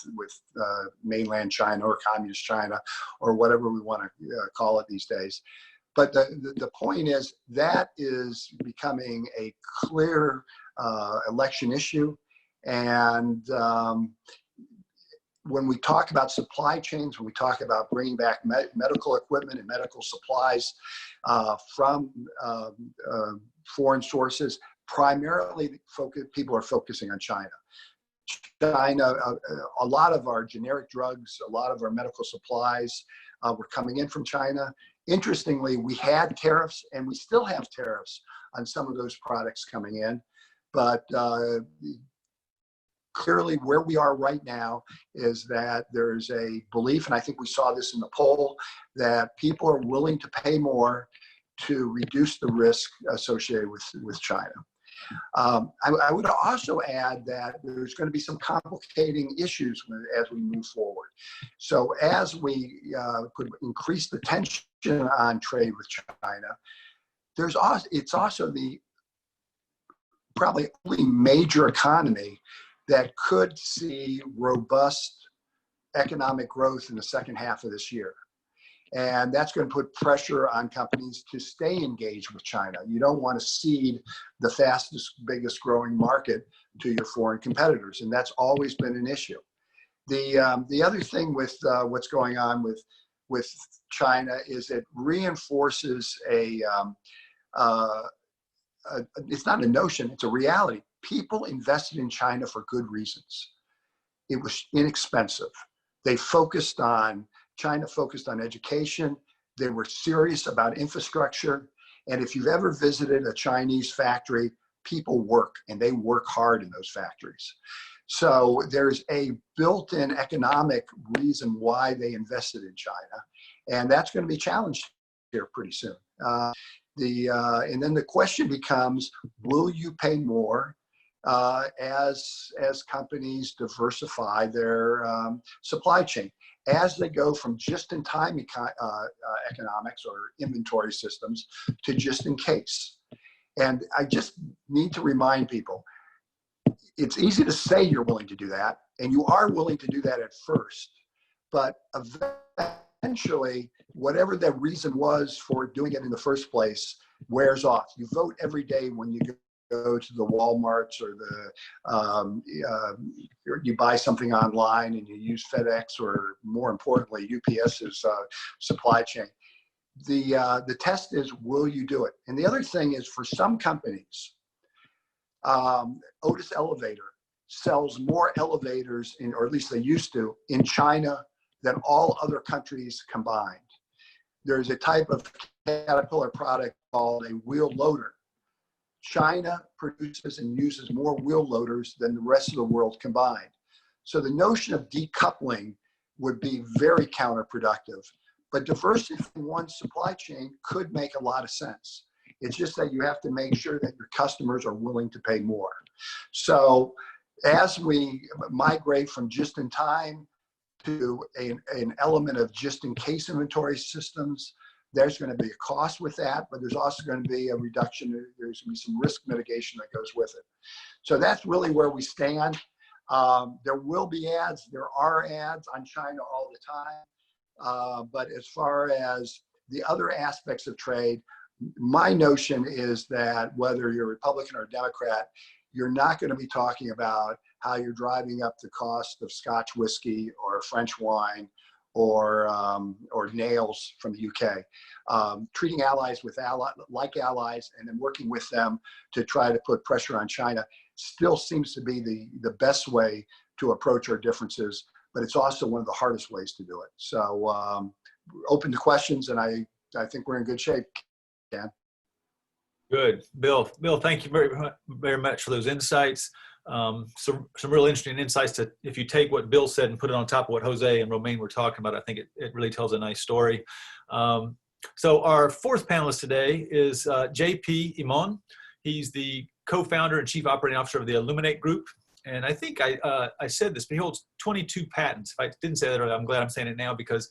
mainland China or communist China or whatever we want to call it these days. But the point is that is becoming a clear election issue. And when we talk about supply chains, when we talk about bringing back medical equipment and medical supplies from foreign sources, primarily people are focusing on China. China, a lot of our generic drugs, a lot of our medical supplies were coming in from China. Interestingly, we had tariffs and we still have tariffs on some of those products coming in, but clearly where we are right now is that there's a belief, and I think we saw this in the poll, that people are willing to pay more to reduce the risk associated with China. I would also add that there's going to be some complicating issues as we move forward. So as we could increase the tension on trade with China, it's also the probably only major economy that could see robust economic growth in the second half of this year. And that's going to put pressure on companies to stay engaged with China. You don't want to cede the fastest, biggest growing market to your foreign competitors. And that's always been an issue. The other thing with what's going on with China is it reinforces it's not a notion, it's a reality. People invested in China for good reasons. It was inexpensive. China focused on education. They were serious about infrastructure. And if you've ever visited a Chinese factory, people work, and they work hard in those factories. So there's a built-in economic reason why they invested in China. And that's going to be challenged here pretty soon. And then the question becomes, will you pay more as companies diversify their supply chain, as they go from just-in-time economics or inventory systems to just-in-case? And I just need to remind people, it's easy to say you're willing to do that, and you are willing to do that at first, but eventually, whatever the reason was for doing it in the first place wears off. You vote every day when you go to the Walmarts or you buy something online and you use FedEx or, more importantly, UPS's supply chain. The test is, will you do it? And the other thing is, for some companies, Otis Elevator sells more elevators, or at least they used to, in China than all other countries combined. There's a type of Caterpillar product called a wheel loader. China produces and uses more wheel loaders than the rest of the world combined. So the notion of decoupling would be very counterproductive, but diversifying one's supply chain could make a lot of sense. It's just that you have to make sure that your customers are willing to pay more. So as we migrate from just-in-time to an element of just-in-case inventory systems, there's going to be a cost with that, but there's also going to be a reduction. There's going to be some risk mitigation that goes with it. So that's really where we stand. There will be ads. There are ads on China all the time. But as far as the other aspects of trade, my notion is that whether you're Republican or Democrat, you're not going to be talking about how you're driving up the cost of Scotch whiskey or French wine or nails from the UK. Treating allies like allies and then working with them to try to put pressure on China still seems to be the best way to approach our differences, but it's also one of the hardest ways to do it. So open to questions, and I think we're in good shape, Ken. Good. Bill, thank you very much for those insights. Some real interesting insights to, if you take what Bill said and put it on top of what Jose and Romaine were talking about, I think it really tells a nice story. So our fourth panelist today is JP Emond. He's the co-founder and chief operating officer of the Illuminate Group. And I think I said this, but he holds 22 patents. If I didn't say that earlier, I'm glad I'm saying it now, because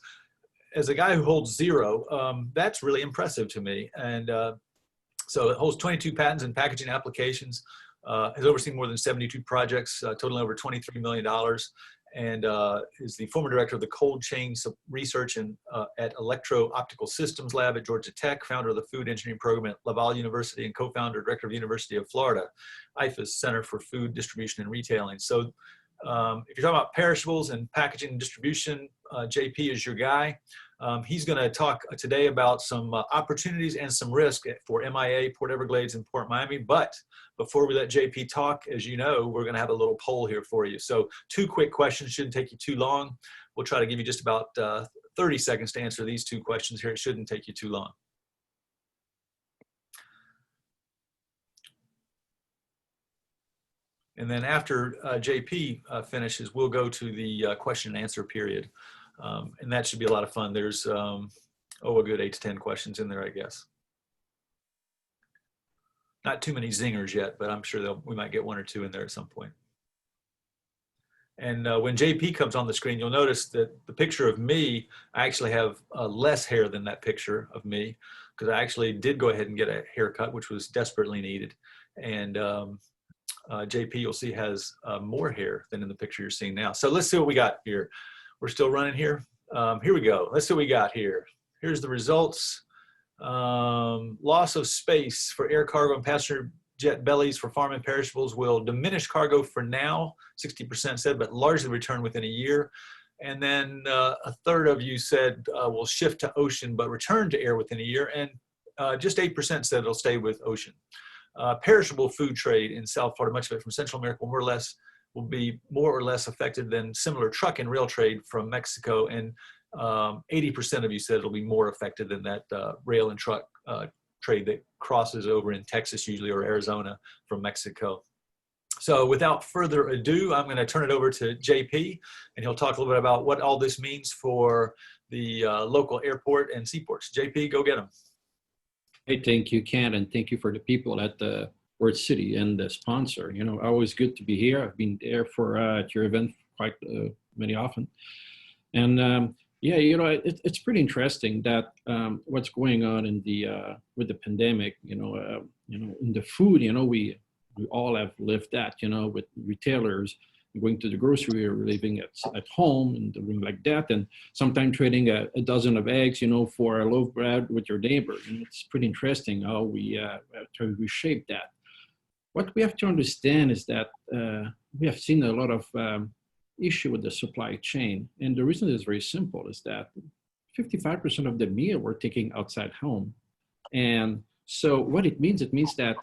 as a guy who holds 0, that's really impressive to me. And so it holds 22 patents in packaging applications, has overseen more than 72 projects, totaling over $23 million, and is the former director of the cold chain research at Electro-Optical Systems Lab at Georgia Tech, founder of the food engineering program at Laval University, and co-founder, director of University of Florida, IFA's Center for Food Distribution and Retailing. So if you're talking about perishables and packaging and distribution, JP is your guy. He's going to talk today about some opportunities and some risk for MIA, Port Everglades, and Port Miami. But before we let JP talk, as you know, we're going to have a little poll here for you. So 2 quick questions, shouldn't take you too long. We'll try to give you just about 30 seconds to answer these 2 questions here. It shouldn't take you too long. And then after JP finishes, we'll go to the question and answer period. And that should be a lot of fun. There's, a good 8 to 10 questions in there, I guess. Not too many zingers yet, but I'm sure we might get 1 or 2 in there at some point. And when JP comes on the screen, you'll notice that the picture of me, I actually have less hair than that picture of me. because I actually did go ahead and get a haircut, which was desperately needed. And JP, you'll see, has more hair than in the picture you're seeing now. So let's see what we got here. We're still running here. Here we go. Let's see what we got here. Here's the results. Loss of space for air cargo and passenger jet bellies for farm and perishables will diminish cargo for now, 60% said, but largely return within a year. And then a third of you said will shift to ocean, but return to air within a year. And just 8% said it'll stay with ocean. Perishable food trade in South Florida, much of it from Central America, will be more or less affected than similar truck and rail trade from Mexico. And 80% of you said it'll be more affected than that rail and truck trade that crosses over in Texas usually, or Arizona from Mexico. So without further ado, I'm going to turn it over to JP, and he'll talk a little bit about what all this means for the local airport and seaports. JP, go get him. Hey, thank you, Ken, and thank you for the people at the WorldCity and the sponsor. You know, always good to be here. I've been there for at your event quite many often. And yeah, you know, it's pretty interesting that what's going on in the with the pandemic. You know, in the food. You know, we all have lived that. You know, with retailers going to the grocery or living at home and doing like that, and sometimes trading a dozen of eggs, you know, for a loaf of bread with your neighbor. And it's pretty interesting how we try to reshape that. What we have to understand is that we have seen a lot of issue with the supply chain. And the reason is very simple, is that 55% of the meal we're taking outside home. And so what it means that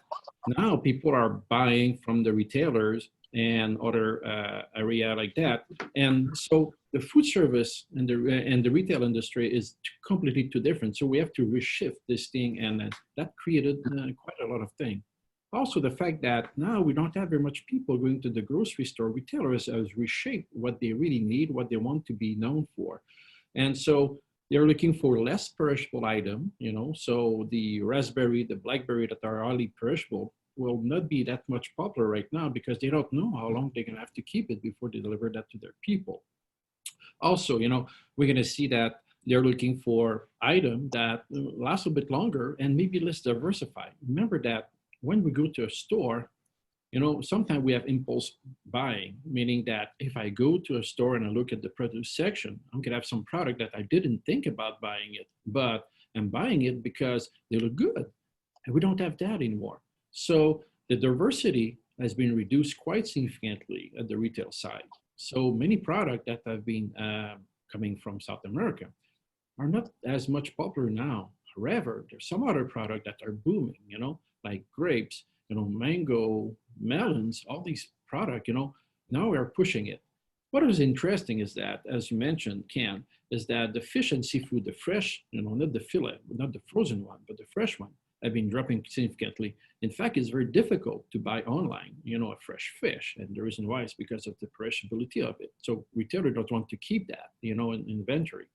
now people are buying from the retailers and other area like that. And so the food service and the retail industry is completely too different. So we have to reshift this thing, and that created quite a lot of things. Also, the fact that now we don't have very much people going to the grocery store. Retailers has reshaped what they really need, what they want to be known for. And so they're looking for less perishable item, you know, so the raspberry, the blackberry that are highly perishable will not be that much popular right now because they don't know how long they're going to have to keep it before they deliver that to their people. Also, you know, we're going to see that they're looking for item that lasts a bit longer and maybe less diversified. Remember that when we go to a store, you know, sometimes we have impulse buying, meaning that if I go to a store and I look at the produce section, I'm going to have some product that I didn't think about buying it, but I'm buying it because they look good. And we don't have that anymore. So the diversity has been reduced quite significantly at the retail side. So many products that have been coming from South America are not as much popular now. However, there's some other products that are booming, you know, like grapes, you know, mango, melons, all these products, you know, now we're pushing it. What is interesting is that, as you mentioned, Ken, is that the fish and seafood, the fresh, you know, not the fillet, not the frozen one, but the fresh one, have been dropping significantly. In fact, it's very difficult to buy online, you know, a fresh fish. And the reason why is because of the perishability of it. So retailers don't want to keep that, you know, in inventory.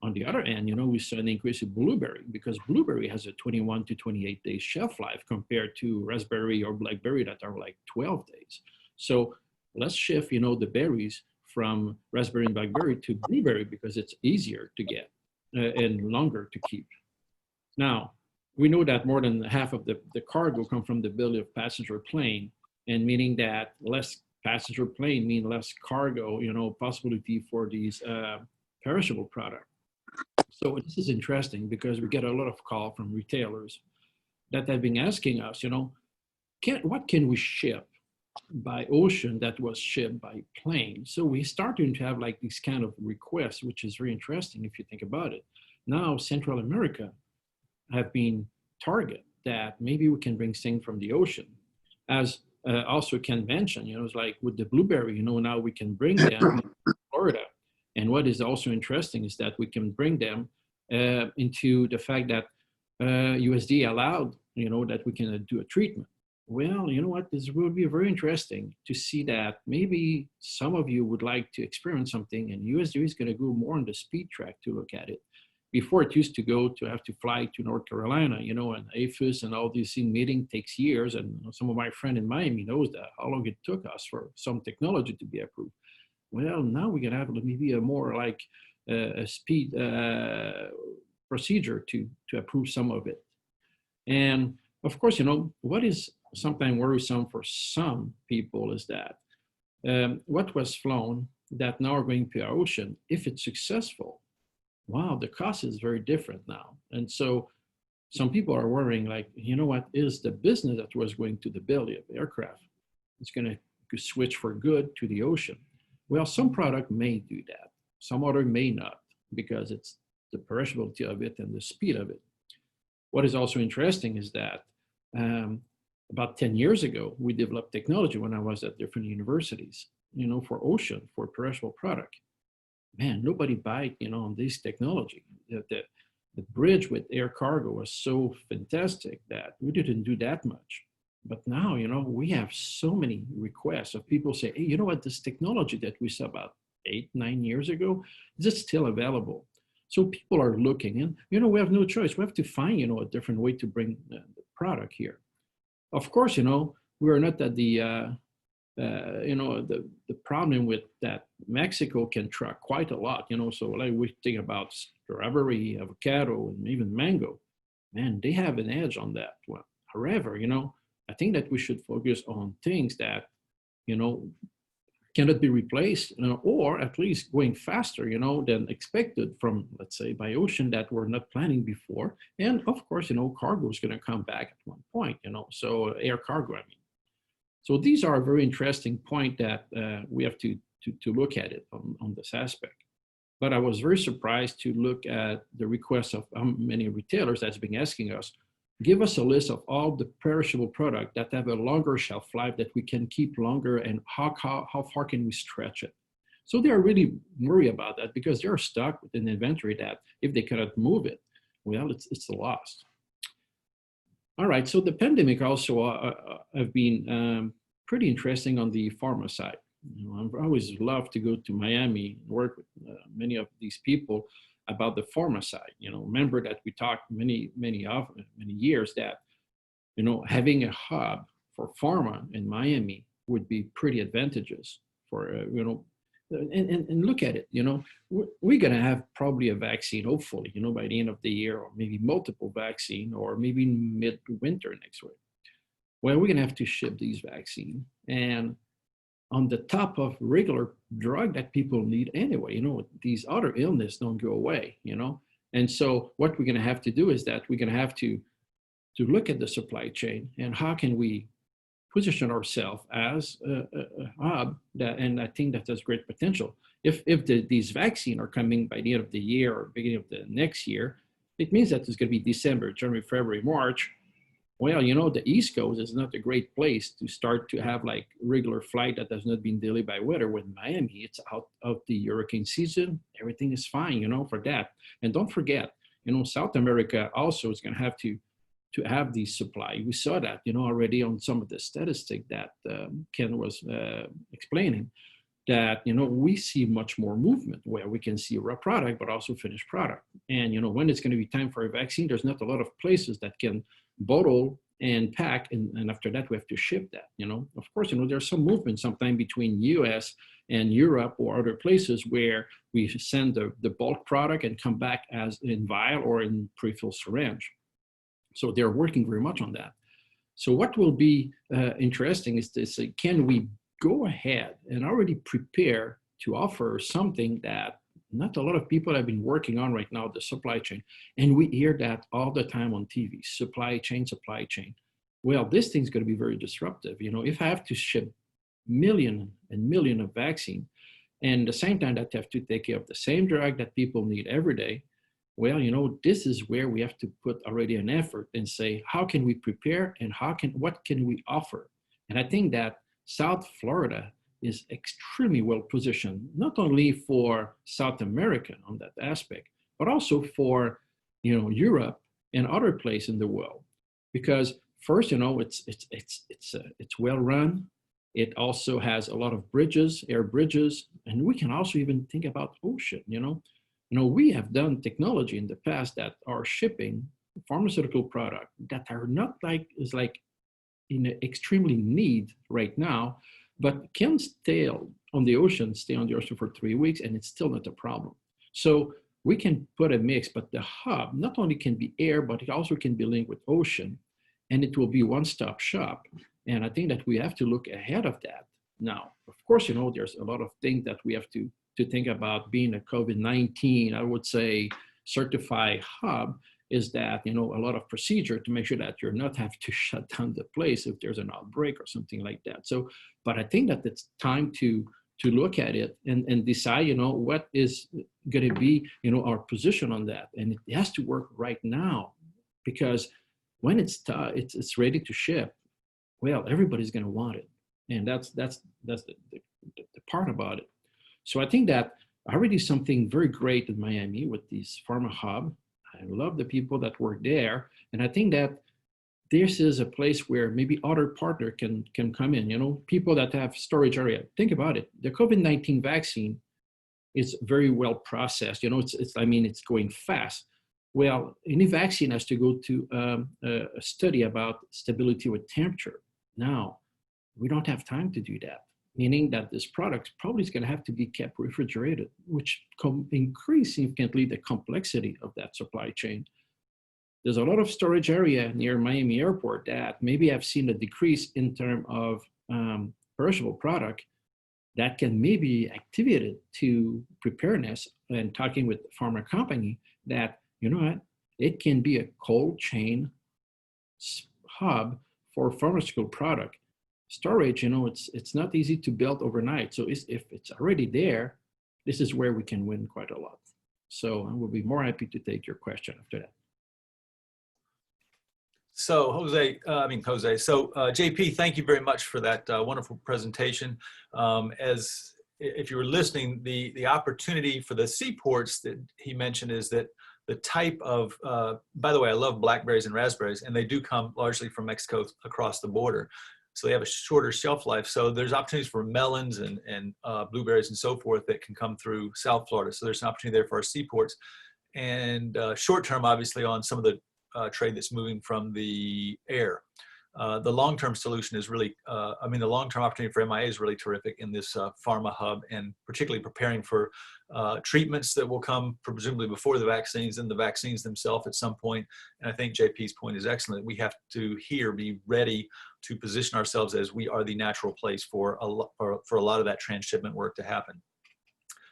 On the other hand, you know, we saw an increase in blueberry because blueberry has a 21 to 28 days shelf life compared to raspberry or blackberry that are like 12 days. So let's shift, you know, the berries from raspberry and blackberry to blueberry because it's easier to get and longer to keep. Now, we know that more than half of the cargo come from the belly of passenger plane, and meaning that less passenger plane mean less cargo, you know, possibility for these perishable product. So this is interesting because we get a lot of call from retailers that have been asking us, you know, what can we ship by ocean that was shipped by plane? So we starting to have like these kind of requests, which is very interesting if you think about it. Now Central America have been targeted that maybe we can bring things from the ocean. As also Ken mentioned, you know, it's like with the blueberry, you know, now we can bring them to Florida. And what is also interesting is that we can bring them into the fact that USD allowed, you know, that we can do a treatment. Well, you know what, this will be very interesting to see that maybe some of you would like to experience something, and USD is going to go more on the speed track to look at it. Before it used to go to have to fly to North Carolina, you know, and APHIS and all these meeting takes years. And some of my friend in Miami knows that, how long it took us for some technology to be approved. Well, now we can have maybe a more like a speed procedure to approve some of it. And of course, what is sometimes worrisome for some people is that what was flown that now are going to our ocean, if it's successful, wow, the cost is very different now. And so some people are worrying, like, what is the business that was going to the belly of the aircraft? It's going to switch for good to the ocean. Well, some product may do that. Some other may not, because it's the perishability of it and the speed of it. What is also interesting is that about 10 years ago, we developed technology when I was at different universities, for ocean, for perishable product. Man, nobody bite, on this technology. The bridge with air cargo was so fantastic that we didn't do that much. But now, we have so many requests of people say, hey, you know what, this technology that we saw about 8-9 years ago, is it still available? So people are looking, and, we have no choice. We have to find, a different way to bring the product here. Of course, we are not at the problem with that Mexico can truck quite a lot, so like we think about strawberry, avocado, and even mango. Man, they have an edge on that one. However, I think that we should focus on things that, cannot be replaced, or at least going faster, than expected from, let's say, by ocean that we're not planning before. And of course, cargo is going to come back at one point, so air cargo, I mean. So these are a very interesting point that we have to look at it on this aspect. But I was very surprised to look at the requests of many retailers that's been asking us, give us a list of all the perishable products that have a longer shelf life that we can keep longer, and how far can we stretch it? So they are really worried about that, because they're stuck with an inventory that if they cannot move it, well, it's a loss. All right, so the pandemic also have been pretty interesting on the pharma side. I always love to go to Miami and work with many of these people about the pharma side. Remember that we talked many years that, having a hub for pharma in Miami would be pretty advantageous for, and look at it, we're going to have probably a vaccine, hopefully, by the end of the year, or maybe multiple vaccine, or maybe mid-winter next week. Well, we're going to have to ship these vaccines, and on the top of regular drug that people need anyway, these other illnesses don't go away, And so what we're going to have to do is that we're going to have to look at the supply chain, and how can we position ourselves as a hub that, and I think that has great potential. If these vaccines are coming by the end of the year or beginning of the next year, it means that it's going to be December, January, February, March. Well, the East Coast is not a great place to start to have like regular flight that has not been delayed by weather. When Miami, it's out of the hurricane season, everything is fine, for that. And don't forget, South America also is going to have the supply. We saw that, already on some of the statistics that Ken was explaining, that, we see much more movement where we can see raw product, but also finished product. And, when it's going to be time for a vaccine, there's not a lot of places that can bottle and pack, and after that we have to ship that. Of course, there's some movement sometimes between US and Europe or other places where we send the bulk product and come back as in vial or in pre-filled syringe. So they're working very much on that. So what will be interesting is to say, can we go ahead and already prepare to offer something that not a lot of people have been working on right now, the supply chain. And we hear that all the time on TV, supply chain. Well, this thing's going to be very disruptive. If I have to ship million and million of vaccine, and at the same time that I have to take care of the same drug that people need every day, well, this is where we have to put already an effort and say, how can we prepare, and what can we offer? And I think that South Florida is extremely well positioned, not only for South America on that aspect, but also for, Europe and other places in the world. Because first, it's well run. It also has a lot of bridges, air bridges, and we can also even think about ocean. We have done technology in the past that are shipping pharmaceutical product that are not like in extremely need right now, but can stay on the ocean for 3 weeks, and it's still not a problem. So we can put a mix, but the hub not only can be air, but it also can be linked with ocean, and it will be one-stop shop. And I think that we have to look ahead of that. Now, of course, you know, there's a lot of things that we have to think about. Being a COVID-19, I would say, certified hub is that, you know, a lot of procedure to make sure that you're not have to shut down the place if there's an outbreak or something like that. So, but I think that it's time to look at it and decide, you know, what is going to be, you know, our position on that. And it has to work right now, because when it's ready to ship, well, everybody's going to want it. And that's the part about it. So I think that already something very great in Miami with this pharma hub. I love the people that work there. And I think that this is a place where maybe other partner can come in, you know, people that have storage area. Think about it. The COVID-19 vaccine is very well processed. You know, it's going fast. Well, any vaccine has to go to a study about stability with temperature. Now, we don't have time to do that, meaning that this product probably is going to have to be kept refrigerated, which increase significantly the complexity of that supply chain. There's a lot of storage area near Miami Airport that maybe I've seen a decrease in terms of perishable product that can maybe activated to preparedness, and talking with the pharma company that, you know what, it can be a cold chain hub for pharmaceutical product. Storage, you know, it's not easy to build overnight. So if it's already there, this is where we can win quite a lot. So I will be more happy to take your question after that. So JP, thank you very much for that wonderful presentation. If you were listening, the opportunity for the seaports that he mentioned is that the type of, by the way, I love blackberries and raspberries, and they do come largely from Mexico across the border. So they have a shorter shelf life. So there's opportunities for melons and blueberries and so forth that can come through South Florida. So there's an opportunity there for our seaports. And short term, obviously, on some of the trade that's moving from the air. The long-term solution is really, the long-term opportunity for MIA is really terrific in this pharma hub, and particularly preparing for treatments that will come presumably before the vaccines and the vaccines themselves at some point. And I think JP's point is excellent. We have to be ready to position ourselves as we are the natural place for a lot of that transshipment work to happen.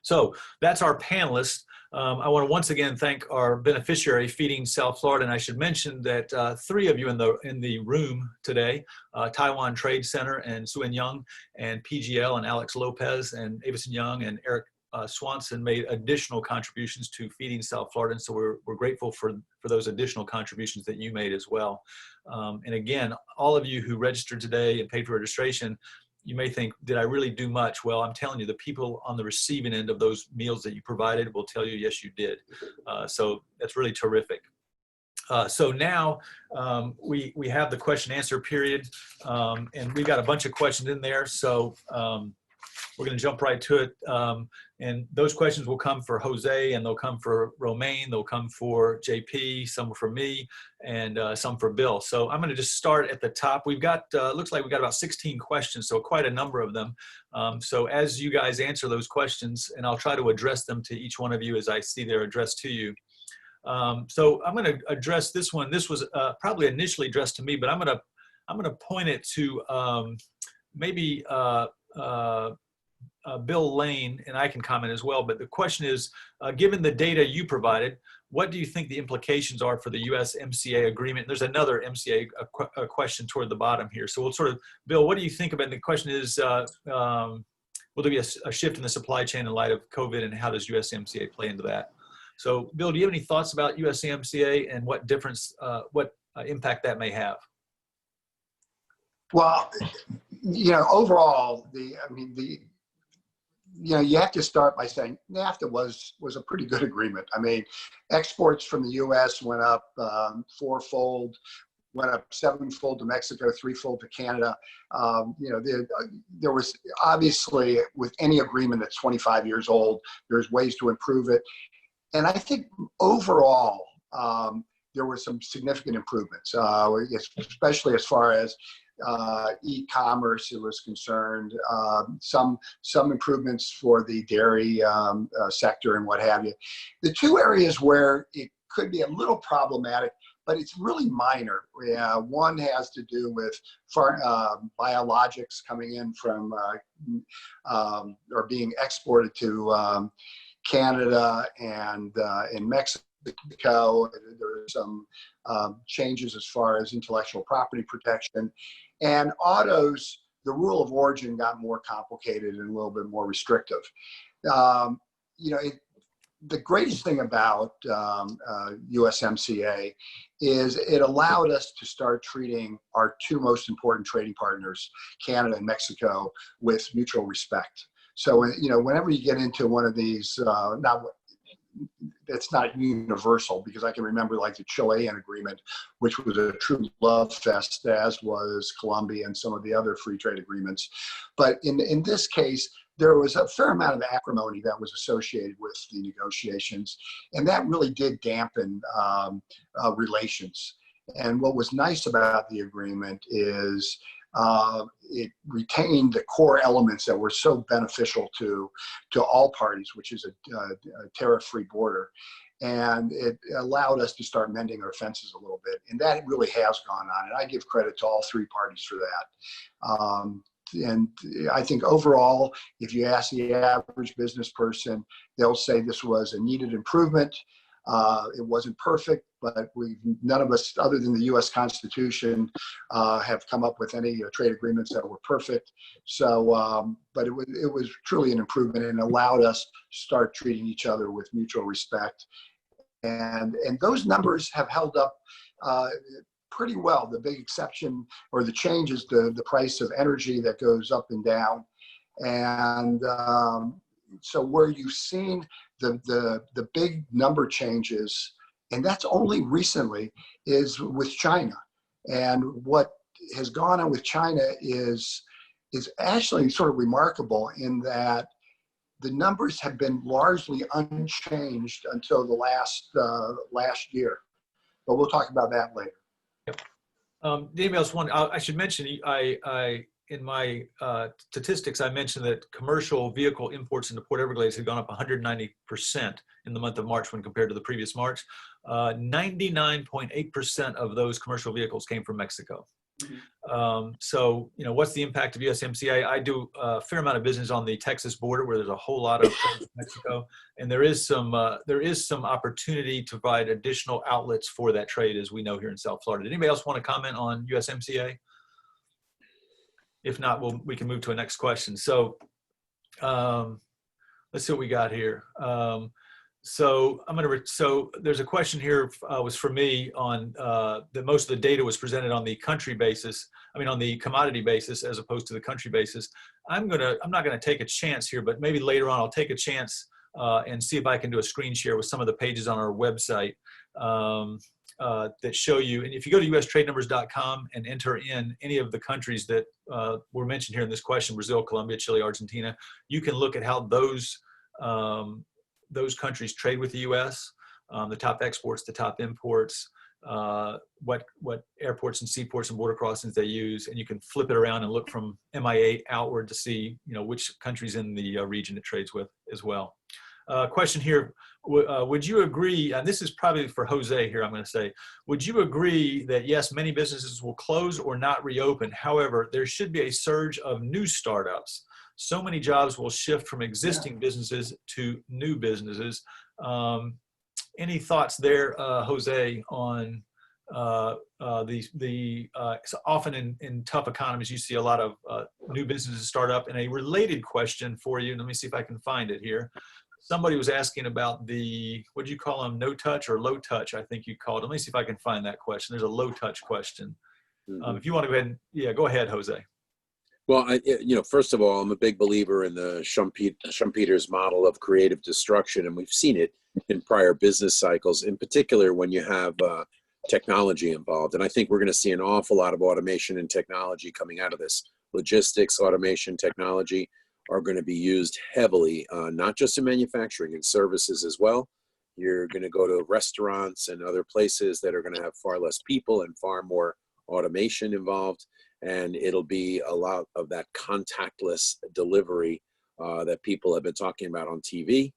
So that's our panelists. I want to once again thank our beneficiary, Feeding South Florida, and I should mention that 3 of you in the room today, Taiwan Trade Center and Seguin Young, and PGL and Alex Lopez and Avison Young and Eric Swanson made additional contributions to Feeding South Florida, and so we're grateful for those additional contributions that you made as well. And again, all of you who registered today and paid for registration, you may think, did I really do much? Well, I'm telling you, the people on the receiving end of those meals that you provided will tell you, yes, you did. So that's really terrific. So now we have the question and answer period, and we've got a bunch of questions in there. So we're going to jump right to it. And those questions will come for Jose, and they'll come for Romaine, they'll come for JP, some for me, and some for Bill. So I'm going to just start at the top. We've got, looks like we've got about 16 questions, so quite a number of them. So as you guys answer those questions, and I'll try to address them to each one of you as I see they're addressed to you. So I'm going to address this one. This was probably initially addressed to me, but I'm going to point it to maybe Bill Lane, and I can comment as well. But the question is, given the data you provided, what do you think the implications are for the USMCA agreement? There's another MCA question toward the bottom here. So we'll sort of, Bill, what do you think about it? The question is, will there be a shift in the supply chain in light of COVID, and how does USMCA play into that? So Bill, do you have any thoughts about USMCA and what difference, what impact that may have? Well, overall, you have to start by saying NAFTA was a pretty good agreement. I mean, exports from the U.S. went up 4-fold, went up 7-fold to Mexico, 3-fold to Canada. There was obviously, with any agreement that's 25 years old, there's ways to improve it. And I think overall, there were some significant improvements, especially as far as e-commerce was concerned, some improvements for the dairy sector and what have you. The two areas where it could be a little problematic, but it's really minor. One has to do with biologics coming in from or being exported to Canada and in Mexico. There are some changes as far as intellectual property protection. And autos, the rule of origin got more complicated and a little bit more restrictive. The greatest thing about USMCA is it allowed us to start treating our two most important trading partners, Canada and Mexico, with mutual respect. So, whenever you get into one of these, it's not universal, because I can remember like the Chilean agreement, which was a true love fest, as was Colombia and some of the other free trade agreements. But in this case, there was a fair amount of acrimony that was associated with the negotiations, and that really did dampen relations. And what was nice about the agreement is it retained the core elements that were so beneficial to all parties, which is a tariff-free border. And it allowed us to start mending our fences a little bit. And that really has gone on. And I give credit to all three parties for that. And I think overall, if you ask the average business person, they'll say this was a needed improvement. It wasn't perfect, but none of us, other than the U.S. Constitution, have come up with any trade agreements that were perfect. So, but it was truly an improvement, and allowed us to start treating each other with mutual respect. And those numbers have held up pretty well. The big exception or the change is the price of energy that goes up and down. And so where you've seen the big number changes, and that's only recently, is with China. And what has gone on with China is actually sort of remarkable, in that the numbers have been largely unchanged until the last year. But we'll talk about that later. Anybody else want? I should mention, in my statistics, I mentioned that commercial vehicle imports into Port Everglades had gone up 190% in the month of March when compared to the previous March. 99.8% of those commercial vehicles came from Mexico. So, what's the impact of USMCA? I do a fair amount of business on the Texas border, where there's a whole lot of Mexico, and there is some opportunity to provide additional outlets for that trade, as we know here in South Florida. Did anybody else want to comment on USMCA? If not, we can move to a next question. So let's see what we got here. So there's a question here was for me on that most of the data was presented on the country basis. On the commodity basis as opposed to the country basis. I'm not gonna take a chance here, but maybe later on I'll take a chance and see if I can do a screen share with some of the pages on our website that show you. And if you go to ustradenumbers.com and enter in any of the countries that were mentioned here in this question, Brazil, Colombia, Chile, Argentina, you can look at how those countries trade with the U.S., the top exports, the top imports, what airports and seaports and border crossings they use, and you can flip it around and look from MIA outward to see which countries in the region it trades with as well. Question here, would you agree, and this is probably for Jose here, I'm going to say, would you agree that yes, many businesses will close or not reopen? However, there should be a surge of new startups. So many jobs will shift from existing businesses to new businesses. Any thoughts there, Jose, on so often in tough economies, you see a lot of new businesses start up. And a related question for you, let me see if I can find it here. Somebody was asking about what do you call them, no touch or low touch, I think you called them. Let me see if I can find that question. There's a low touch question. If you want to go ahead go ahead, Jose. Well, first of all, I'm a big believer in the Schumpeter's model of creative destruction, and we've seen it in prior business cycles, in particular when you have technology involved. And I think we're going to see an awful lot of automation and technology coming out of this. Logistics, automation, technology are going to be used heavily, not just in manufacturing, and services as well. You're going to go to restaurants and other places that are going to have far less people and far more automation involved. and it'll be a lot of that contactless delivery that people have been talking about on TV.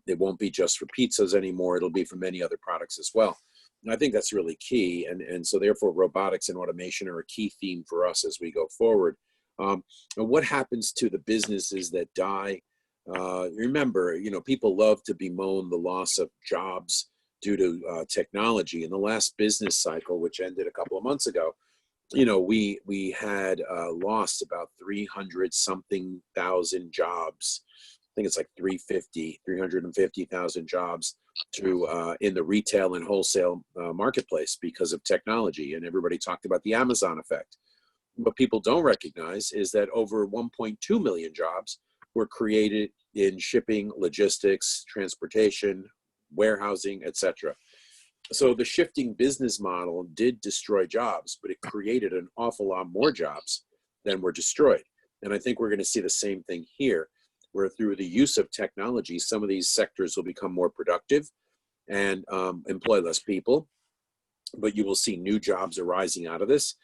It won't be just for pizzas anymore. It'll be for many other products as well. And I think that's really key. And so therefore robotics and automation are a key theme for us as we go forward. And what happens to the businesses that die? Remember, people love to bemoan the loss of jobs due to technology. In the last business cycle, which ended a couple of months ago, we had lost about 300 something thousand jobs. I think it's like 350,000 jobs to in the retail and wholesale marketplace because of technology. And everybody talked about the Amazon effect. What people don't recognize is that over 1.2 million jobs were created in shipping, logistics, transportation, warehousing, etc. So the shifting business model did destroy jobs, but it created an awful lot more jobs than were destroyed. And I think we're going to see the same thing here, where through the use of technology, some of these sectors will become more productive and employ less people, but you will see new jobs arising out of this.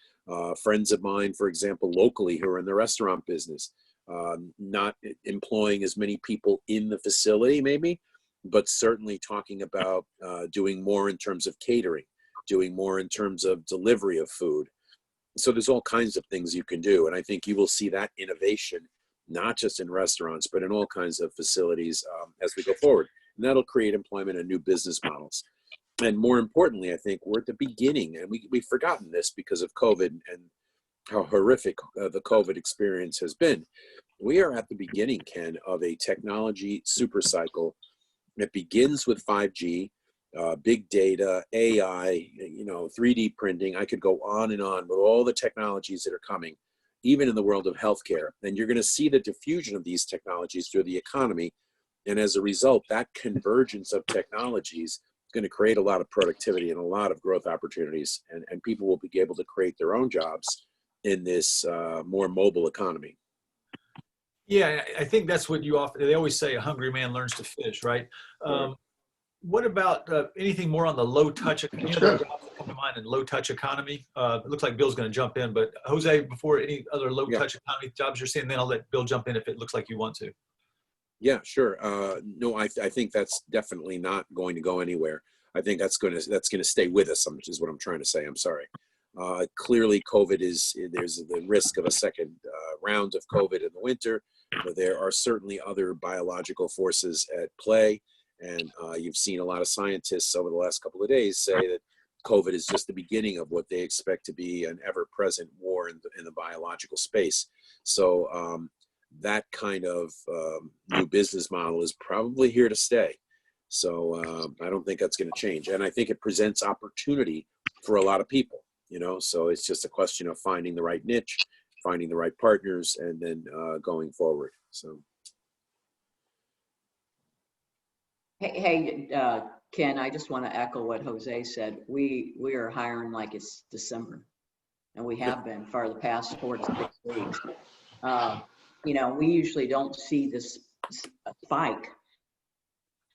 Friends of mine, for example, locally who are in the restaurant business, not employing as many people in the facility maybe, but certainly talking about doing more in terms of catering, doing more in terms of delivery of food. So there's all kinds of things you can do. And I think you will see that innovation, not just in restaurants, but in all kinds of facilities as we go forward. And that'll create employment and new business models. And more importantly, I think we're at the beginning, and we've forgotten this because of COVID and how horrific the COVID experience has been. We are at the beginning, Ken, of a technology super cycle. It begins with 5G, big data, AI, 3D printing. I could go on and on with all the technologies that are coming, even in the world of healthcare. And you're going to see the diffusion of these technologies through the economy. And as a result, that convergence of technologies is going to create a lot of productivity and a lot of growth opportunities. And people will be able to create their own jobs in this more mobile economy. Yeah, I think that's what they always say, a hungry man learns to fish, right? What about anything more on the low touch? There are jobs that come to mind in low touch economy. It looks like Bill's going to jump in, but Jose, before any other low touch economy jobs you're seeing, then I'll let Bill jump in if it looks like you want to. Yeah, sure. No, I think that's definitely not going to go anywhere. I think that's going to stay with us, which is what I'm trying to say. I'm sorry. Clearly, there's the risk of a second round of COVID in the winter. But there are certainly other biological forces at play. And you've seen a lot of scientists over the last couple of days say that COVID is just the beginning of what they expect to be an ever-present war in the biological space. So that kind of new business model is probably here to stay. So I don't think that's going to change. And I think it presents opportunity for a lot of people, so it's just a question of finding the right niche, finding the right partners, and then going forward. So. Hey, Ken, I just want to echo what Jose said. We are hiring like it's December, and we have been for the past 4 to 6 weeks. We usually don't see this spike,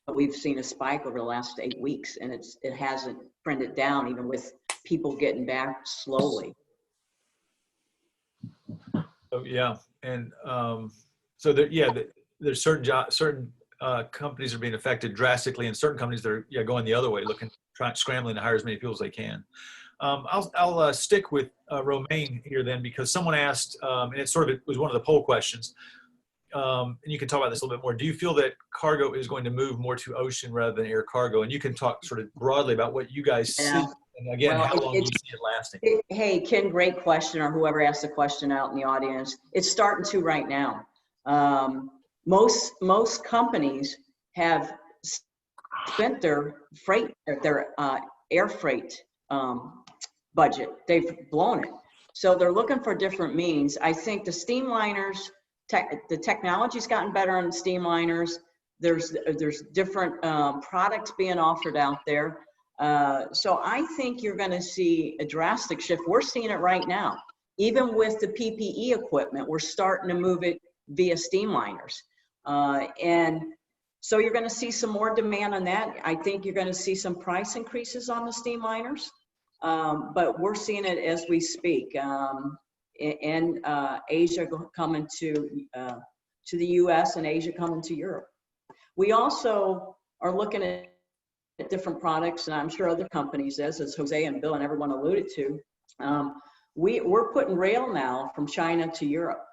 but we've seen a spike over the last 8 weeks, and it hasn't trended down, even with people getting back slowly. Oh, yeah, and so there's certain companies are being affected drastically, and certain companies that are going the other way, scrambling to hire as many people as they can. I'll stick with Romaine here then, because someone asked, and it was one of the poll questions, and you can talk about this a little bit more. Do you feel that cargo is going to move more to ocean rather than air cargo? And you can talk sort of broadly about what you guys see, and again, how long do you see it lasting? Hey, Ken, great question, or whoever asked the question out in the audience. It's starting to right now. Most companies have spent their freight, their air freight budget. They've blown it. So they're looking for different means. I think the steamliners, the technology's gotten better on the steamliners. There's different products being offered out there. So I think you're going to see a drastic shift. We're seeing it right now. Even with the PPE equipment, we're starting to move it via steamliners. And so you're going to see some more demand on that. I think you're going to see some price increases on the steamliners, but we're seeing it as we speak. and Asia coming to the U.S. and Asia coming to Europe. We also are looking at different products, and I'm sure other companies, as Jose and Bill and everyone alluded to. We're putting rail now from China to Europe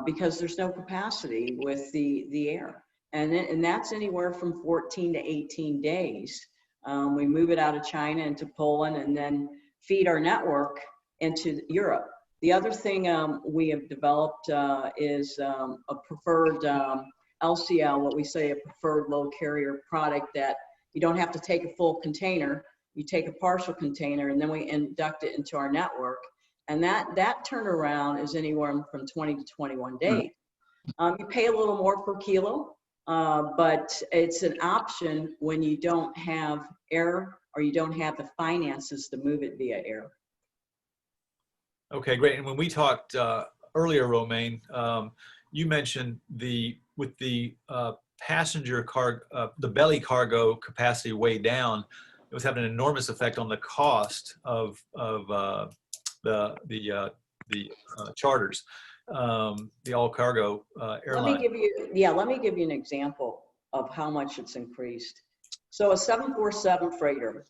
because there's no capacity with the air. And that's anywhere from 14 to 18 days. We move it out of China into Poland and then feed our network into Europe. The other thing we have developed is a preferred LCL, what we say a preferred low carrier product, that you don't have to take a full container, you take a partial container, and then we induct it into our network. And that turnaround is anywhere from 20 to 21 days. You pay a little more per kilo, but it's an option when you don't have air or you don't have the finances to move it via air. Okay, great. And when we talked earlier, Romaine, you mentioned with the passenger cargo, the belly cargo capacity way down, it was having an enormous effect on the cost of the charters, the all cargo airline. Let me give you an example of how much it's increased. So a 747 freighter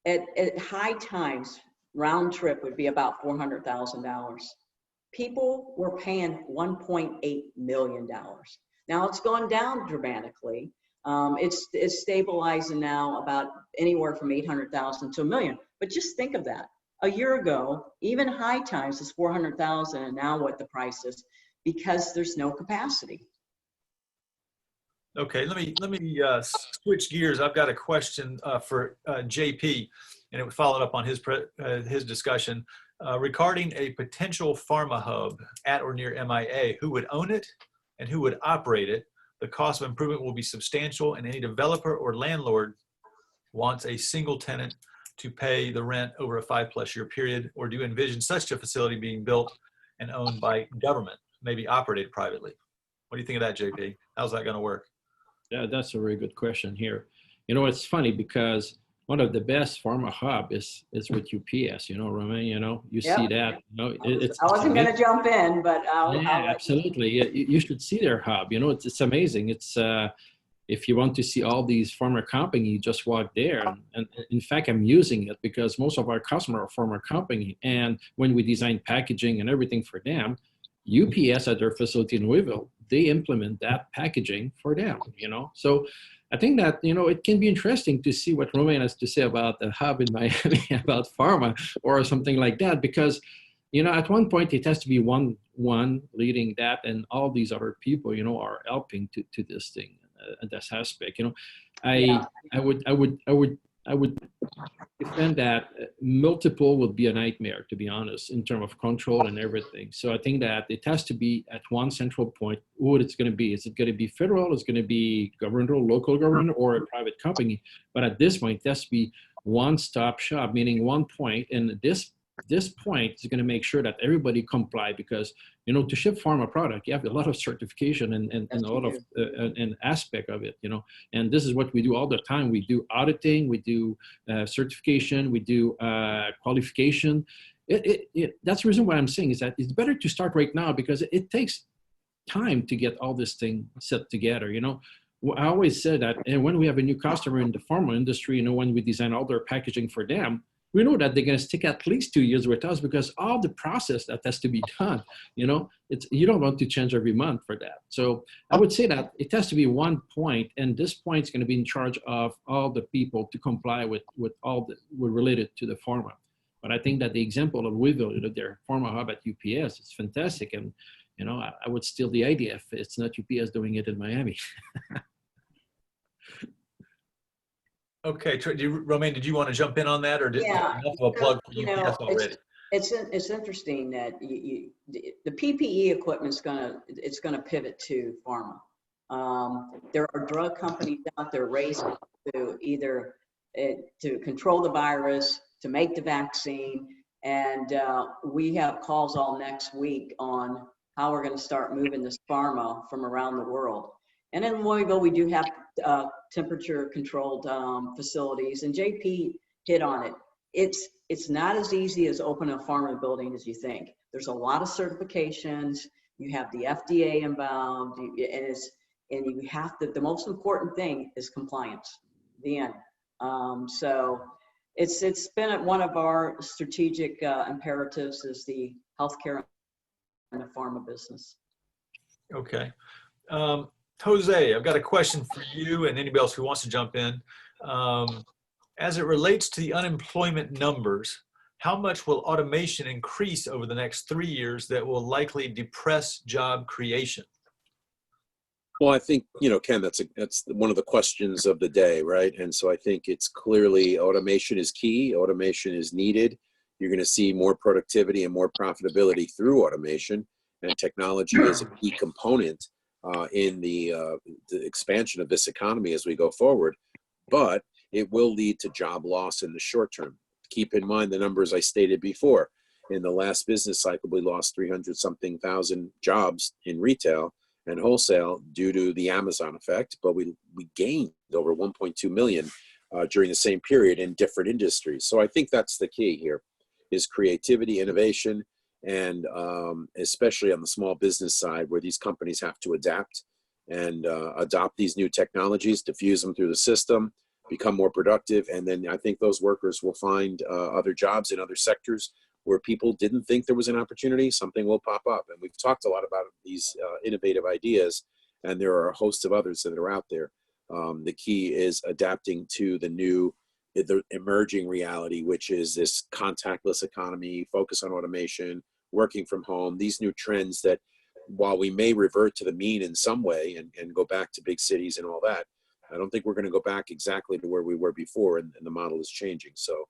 at high times, round trip would be about $400,000. People were paying $1.8 million. Now it's gone down dramatically. It's stabilizing now about anywhere from 800,000 to $1 million. But just think of that. A year ago, even high times is 400,000, and now what the price is, because there's no capacity. Okay, let me switch gears. I've got a question for JP, and it followed up on his discussion regarding a potential pharma hub at or near MIA. Who would own it and who would operate it? The cost of improvement will be substantial, and any developer or landlord wants a single tenant to pay the rent over a 5+ year period. Or do you envision such a facility being built and owned by government, maybe operated privately? What do you think of that, JP? How's that going to work? Yeah, that's a very good question here. You know, it's funny because one of the best pharma hub is with UPS, you know, Romaine, you know, you Yep. see that, you know, I wasn't going to jump in, but I'll absolutely. You should see their hub. You know, it's amazing. It's if you want to see all these pharma company, you just walk there. And in fact, I'm using it because most of our customers are pharma company. And when we design packaging and everything for them, UPS at their facility in Louisville, they implement that packaging for them, you know. So I think that, you know, it can be interesting to see what Romaine has to say about the hub in Miami, about pharma or something like that, because, you know, at one point it has to be one leading that, and all these other people, you know, are helping to this thing, this aspect. You know, I would defend that multiple would be a nightmare, to be honest, in terms of control and everything. So I think that it has to be at one central point. What it's going to be? Is it going to be federal? Is it going to be governmental, local government, or a private company? But at this point, it has to be one-stop shop, meaning one point. And this point is going to make sure that everybody comply, because, you know, to ship pharma product, you have a lot of certification and a lot of an aspect of it, you know. And this is what we do all the time. We do auditing, we do certification, we do qualification. That's the reason why I'm saying is that it's better to start right now, because it takes time to get all this thing set together, you know. I always said that, and when we have a new customer in the pharma industry, you know, when we design all their packaging for them, we know that they're going to stick at least 2 years with us, because all the process that has to be done, you know, you don't want to change every month for that. So I would say that it has to be one point, and this point is going to be in charge of all the people to comply with all that were related to the pharma. But I think that the example of Louisville, you know, their pharma hub at UPS, it's fantastic. And, you know, I would steal the idea if it's not UPS doing it in Miami. Okay, Romaine, did you want to jump in on that, or enough of a plug for UPS already? It's interesting that the PPE equipment's gonna pivot to pharma. There are drug companies out there racing to either to control the virus, to make the vaccine, and we have calls all next week on how we're going to start moving this pharma from around the world. And in Louisville, we do have temperature controlled facilities, and JP hit on it. it's not as easy as opening a pharma building as you think. There's a lot of certifications. You have the FDA involved, and you have to. The most important thing is compliance. The end. So it's been one of our strategic imperatives is the healthcare and the pharma business. Okay. Jose, I've got a question for you and anybody else who wants to jump in. As it relates to the unemployment numbers, how much will automation increase over the next 3 years that will likely depress job creation? Well, I think, Ken, that's one of the questions of the day, right? And so I think it's clearly automation is key. Automation is needed. You're going to see more productivity and more profitability through automation, and technology is a key component in the expansion of this economy as we go forward. But it will lead to job loss in the short term. Keep in mind the numbers I stated before. In the last business cycle, we lost 300-something thousand jobs in retail and wholesale due to the Amazon effect, but we gained over 1.2 million during the same period in different industries. So I think that's the key here, is creativity, innovation, and especially on the small business side where these companies have to adapt and adopt these new technologies, diffuse them through the system, become more productive, and then I think those workers will find other jobs in other sectors where people didn't think there was an opportunity. Something will pop up, and we've talked a lot about these innovative ideas, and there are a host of others that are out there. The key is adapting to the emerging reality, which is this contactless economy, focus on automation, working from home, these new trends that while we may revert to the mean in some way and go back to big cities and all that, I don't think we're going to go back exactly to where we were before, and the model is changing. So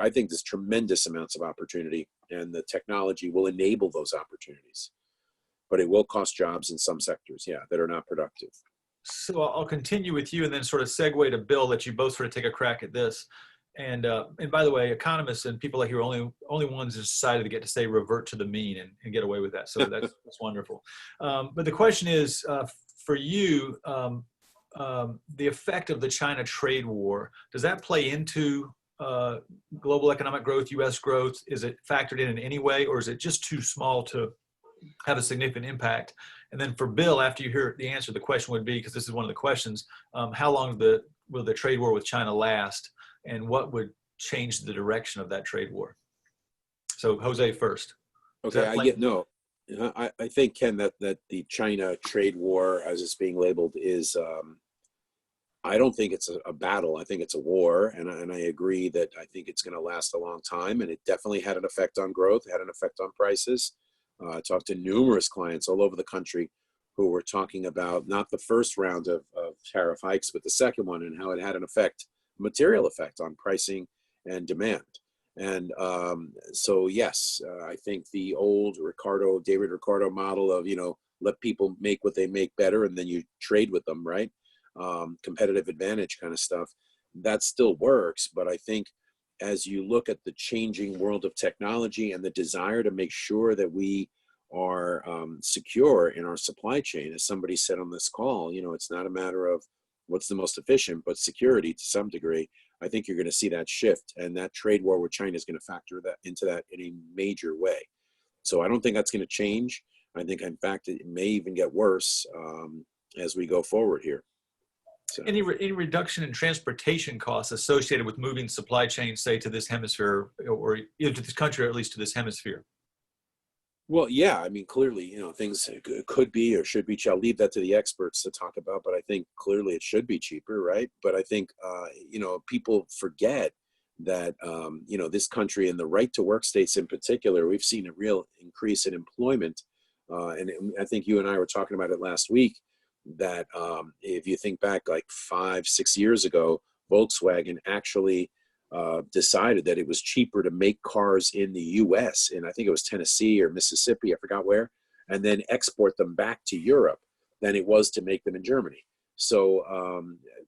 I think there's tremendous amounts of opportunity, and the technology will enable those opportunities. But it will cost jobs in some sectors, that are not productive. So I'll continue with you and then sort of segue to Bill, let you both sort of take a crack at this. And by the way, economists and people like you are only ones that decided to get to say revert to the mean and get away with that. So that's wonderful. But the question is for you, the effect of the China trade war, does that play into global economic growth, U.S. growth? Is it factored in any way, or is it just too small to have a significant impact? And then for Bill, after you hear the answer, the question would be, because this is one of the questions, how long will the trade war with China last, and what would change the direction of that trade war? So Jose first. Okay, I think, Ken, that the China trade war, as it's being labeled, is I don't think it's a battle. I think it's a war, and I agree that I think it's going to last a long time, and it definitely had an effect on growth, had an effect on prices. I talked to numerous clients all over the country who were talking about not the first round of tariff hikes, but the second one, and how it had an effect, material effect on pricing and demand. And so, yes, I think the old David Ricardo model of, let people make what they make better and then you trade with them, right? Competitive advantage kind of stuff, that still works. But I think as you look at the changing world of technology and the desire to make sure that we are secure in our supply chain, as somebody said on this call, it's not a matter of what's the most efficient, but security to some degree. I think you're going to see that shift, and that trade war with China is going to factor that into that in a major way. So I don't think that's going to change. I think, in fact, it may even get worse as we go forward here. So. Any reduction in transportation costs associated with moving supply chains, say, to this hemisphere, or either to this country or at least to this hemisphere? Well, yeah, I mean, clearly, things could be or should be. I'll leave that to the experts to talk about, but I think clearly it should be cheaper, right? But I think, people forget that, this country and the right to work states in particular, we've seen a real increase in employment. And I think you and I were talking about it last week, that if you think back like 5-6 years ago, Volkswagen actually decided that it was cheaper to make cars in the U.S., and I think it was Tennessee or Mississippi, I forgot where, and then export them back to Europe than it was to make them in Germany. So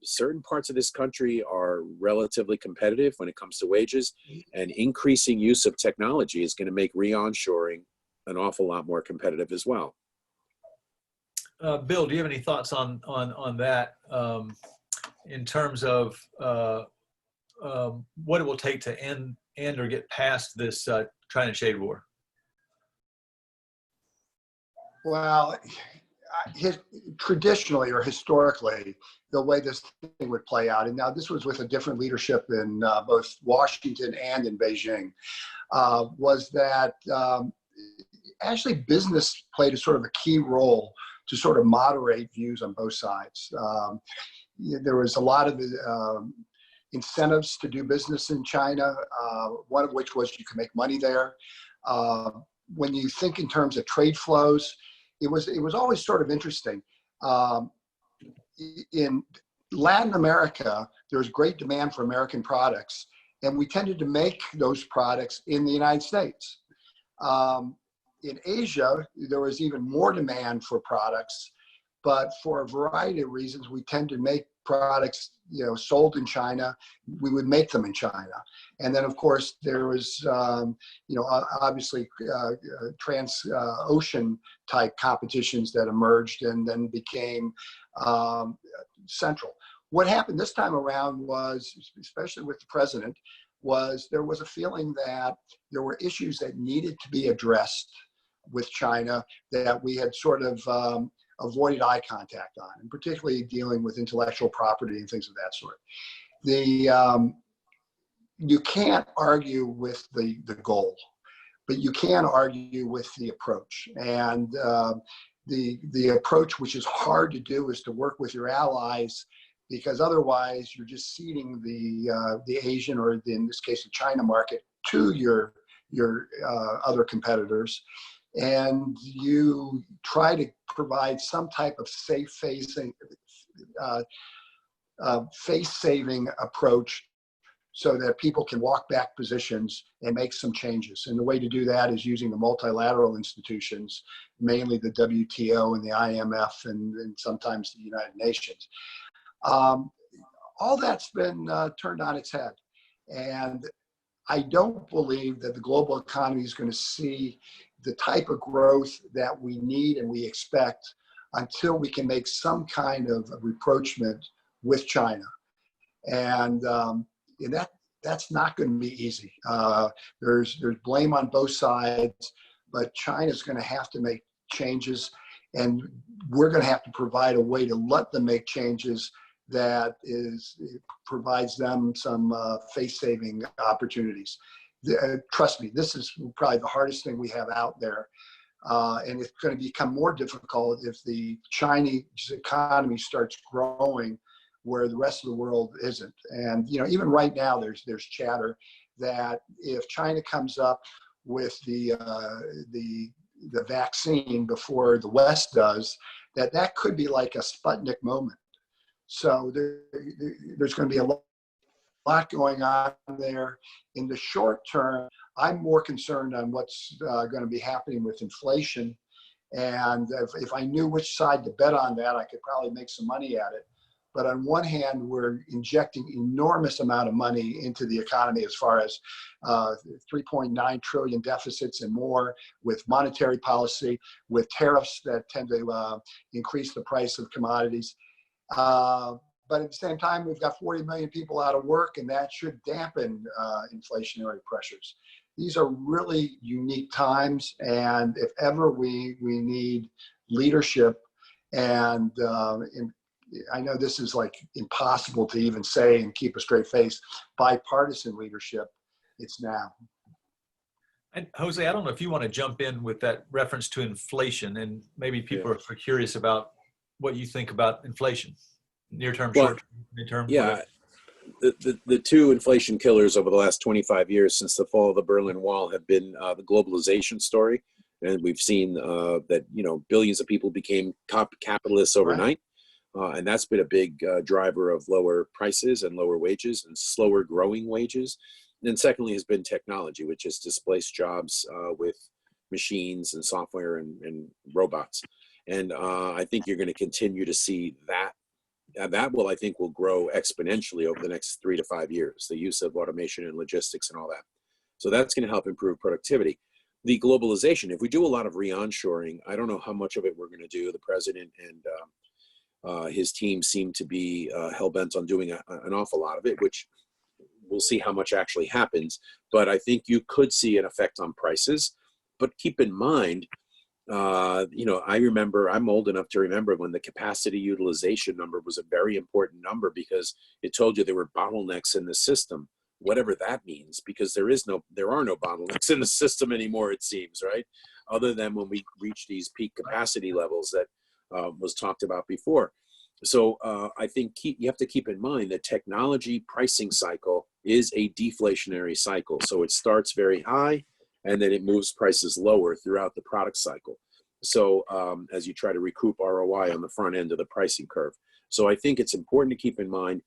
certain parts of this country are relatively competitive when it comes to wages, and increasing use of technology is going to make re-onshoring an awful lot more competitive as well. Bill, do you have any thoughts on that in terms of what it will take to end or get past this China trade war? Well, traditionally or historically, the way this thing would play out, and now this was with a different leadership in both Washington and in Beijing, was that actually business played a sort of a key role to sort of moderate views on both sides. There was a lot of incentives to do business in China, one of which was you could make money there. When you think in terms of trade flows, it was always sort of interesting. In Latin America, there was great demand for American products, and we tended to make those products in the United States. In Asia, there was even more demand for products, but for a variety of reasons, we tend to make products, sold in China. We would make them in China. And then, of course, there was, obviously trans-ocean type competitions that emerged and then became central. What happened this time around was, especially with the president, there was a feeling that there were issues that needed to be addressed with China that we had sort of avoided eye contact on, and particularly dealing with intellectual property and things of that sort. You can't argue with the goal, but you can argue with the approach. And the approach, which is hard to do, is to work with your allies, because otherwise you're just ceding the Asian, or in this case the China market, to your other competitors. And you try to provide some type of face-saving approach so that people can walk back positions and make some changes. And the way to do that is using the multilateral institutions, mainly the WTO and the IMF and sometimes the United Nations. All that's been turned on its head. And I don't believe that the global economy is going to see the type of growth that we need and we expect until we can make some kind of rapprochement with China. And that's not going to be easy. There's blame on both sides, but China's going to have to make changes, and we're going to have to provide a way to let them make changes that provides them some face-saving opportunities. Trust me, this is probably the hardest thing we have out there. And it's going to become more difficult if the Chinese economy starts growing where the rest of the world isn't. And even right now, there's chatter that if China comes up with the vaccine before the West does, that could be like a Sputnik moment. So there's going to be a lot going on there. In the short term, I'm more concerned on what's going to be happening with inflation. And if I knew which side to bet on that, I could probably make some money at it. But on one hand, we're injecting enormous amount of money into the economy as far as 3.9 trillion deficits and more, with monetary policy, with tariffs that tend to increase the price of commodities. But at the same time, we've got 40 million people out of work, and that should dampen inflationary pressures. These are really unique times, and if ever we need leadership, and I know this is like impossible to even say and keep a straight face, bipartisan leadership, it's now. And Jose, I don't know if you want to jump in with that reference to inflation, and maybe people are curious about what you think about inflation, near term, short term, mid-term. Yeah, the two inflation killers over the last 25 years since the fall of the Berlin Wall have been the globalization story, and we've seen that billions of people became capitalists overnight, and that's been a big driver of lower prices and lower wages and slower growing wages. And secondly has been technology, which has displaced jobs with machines and software and robots. And I think you're going to continue to see that. That will, I think, will grow exponentially over the next 3 to 5 years, the use of automation and logistics and all that. So that's going to help improve productivity. The globalization, if we do a lot of re-onshoring, I don't know how much of it we're going to do. The president and his team seem to be hell-bent on doing an awful lot of it, which we'll see how much actually happens. But I think you could see an effect on prices. But keep in mind, I remember, I'm old enough to remember when the capacity utilization number was a very important number because it told you there were bottlenecks in the system, whatever that means, because there are no bottlenecks in the system anymore, it seems, right? Other than when we reach these peak capacity levels that was talked about before. So I think you have to keep in mind that technology pricing cycle is a deflationary cycle. So it starts very high and then it moves prices lower throughout the product cycle. So as you try to recoup ROI on the front end of the pricing curve. So I think it's important to keep in mind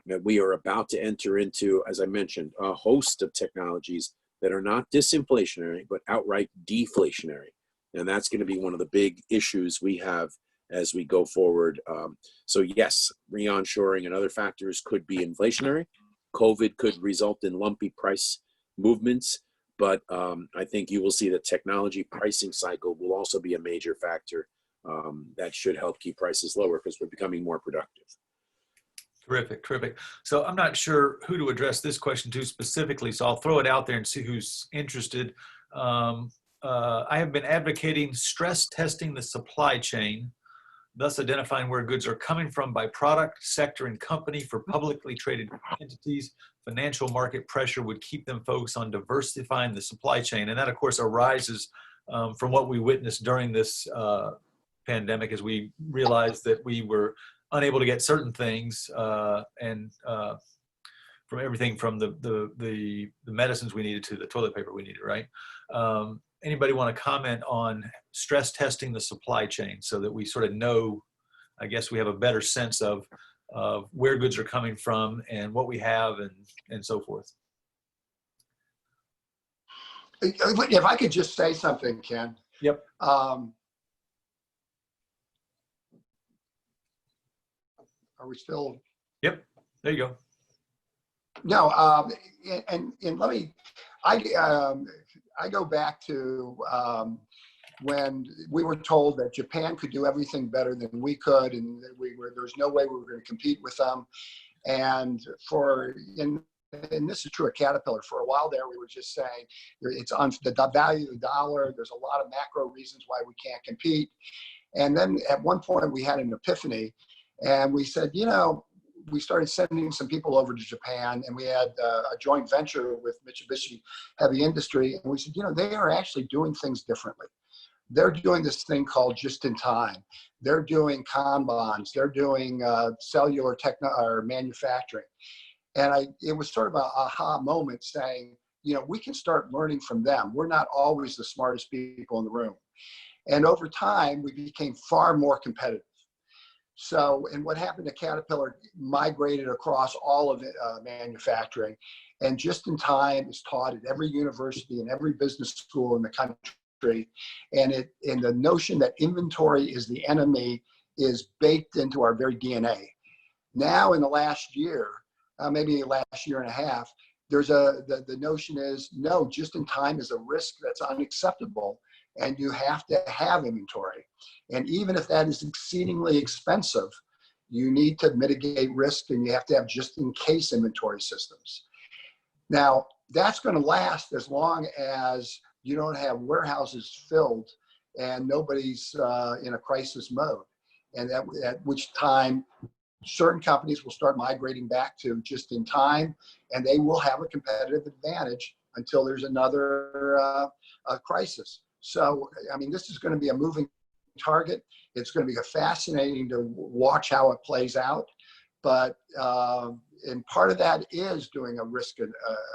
that we are about to enter into, as I mentioned, a host of technologies that are not disinflationary, but outright deflationary. And that's going to be one of the big issues we have as we go forward. So yes, re-onshoring and other factors could be inflationary. COVID could result in lumpy price movements, but I think you will see the technology pricing cycle will also be a major factor that should help keep prices lower because we're becoming more productive. Terrific, terrific. So I'm not sure who to address this question to specifically, so I'll throw it out there and see who's interested. I have been advocating stress testing the supply chain, thus identifying where goods are coming from by product, sector, and company. For publicly traded entities, financial market pressure would keep them focused on diversifying the supply chain. And that, of course, arises from what we witnessed during this pandemic as we realized that we were unable to get certain things and from everything from the medicines we needed to the toilet paper we needed, right? Anybody want to comment on stress testing the supply chain so that we sort of know, I guess we have a better sense of where goods are coming from and what we have and so forth? If I could just say something, Ken. Yep. Are we still? Yep. There you go. No. And let me. I go back to when we were told that Japan could do everything better than we could, and there's no way we were going to compete with them. And this is true at Caterpillar. For a while there, we were just saying it's on the value of the dollar. There's a lot of macro reasons why we can't compete. And then at one point we had an epiphany, and we said, we started sending some people over to Japan, and we had a joint venture with Mitsubishi Heavy Industry. And we said, they are actually doing things differently. They're doing this thing called just in time. They're doing kanbans. They're doing cellular or manufacturing. And it was sort of an aha moment saying, we can start learning from them. We're not always the smartest people in the room. And over time, we became far more competitive. So, and what happened to Caterpillar migrated across all of manufacturing, and just in time is taught at every university and every business school in the country. And the notion that inventory is the enemy is baked into our very DNA. Now, in the last year, maybe the last year and a half, the notion is no, just in time is a risk that's unacceptable. And you have to have inventory. And even if that is exceedingly expensive, you need to mitigate risk, and you have to have just in case inventory systems. Now, that's going to last as long as you don't have warehouses filled and nobody's in a crisis mode. And at which time, certain companies will start migrating back to just in time, and they will have a competitive advantage until there's another crisis. So, this is going to be a moving target. It's going to be fascinating to watch how it plays out. But, and part of that is doing a risk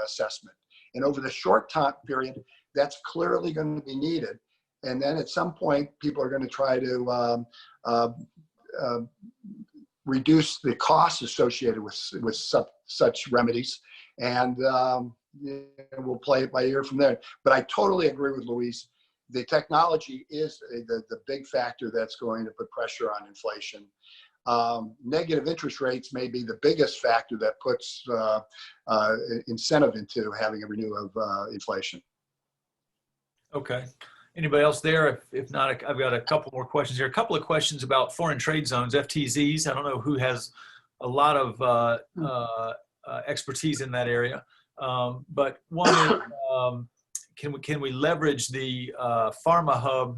assessment. And over the short time period, that's clearly going to be needed. And then at some point, people are going to try to reduce the costs associated with such remedies. And we'll play it by ear from there. But I totally agree with Luis. The technology is the big factor that's going to put pressure on inflation. Negative interest rates may be the biggest factor that puts incentive into having a renewal of inflation. Okay. Anybody else there? If not, I've got a couple more questions here. A couple of questions about foreign trade zones, FTZs. I don't know who has a lot of expertise in that area. But one is, can we leverage the pharma hub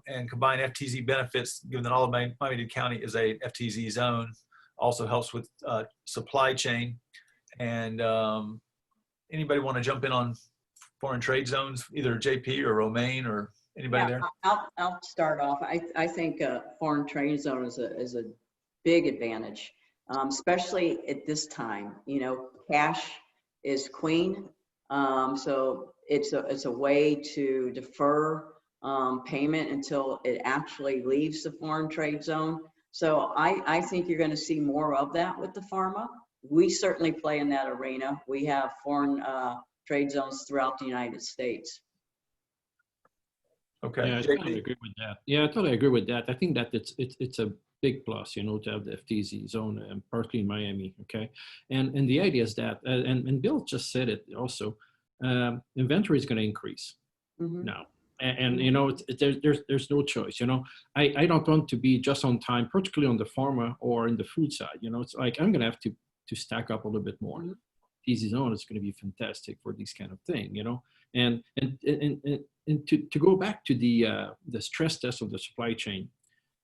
and combine FTZ benefits, given that all of Miami-Dade County is a FTZ zone, also helps with supply chain. And anybody want to jump in on foreign trade zones, either JP or Romaine or anybody there? I'll start off. I think foreign trade zone is a big advantage, especially at this time. You know, cash is queen, so it's a way to defer payment until it actually leaves the foreign trade zone. So I think you're going to see more of that with the pharma. We certainly play in that arena. We have foreign trade zones throughout the United States. Okay. Yeah, I totally agree with that. Yeah, I totally agree with that. I think that it's a big plus, you know, to have the FTZ zone, and partly in Miami. Okay, and the idea is that, and Bill just said it also, inventory is going to increase now. And you know, there's no choice. You know, I don't want to be just on time, particularly on the pharma or in the food side. You know, it's like I'm gonna have to stack up a little bit more. Easy zone is going to be fantastic for this kind of thing. You know, and to go back to the stress test of the supply chain.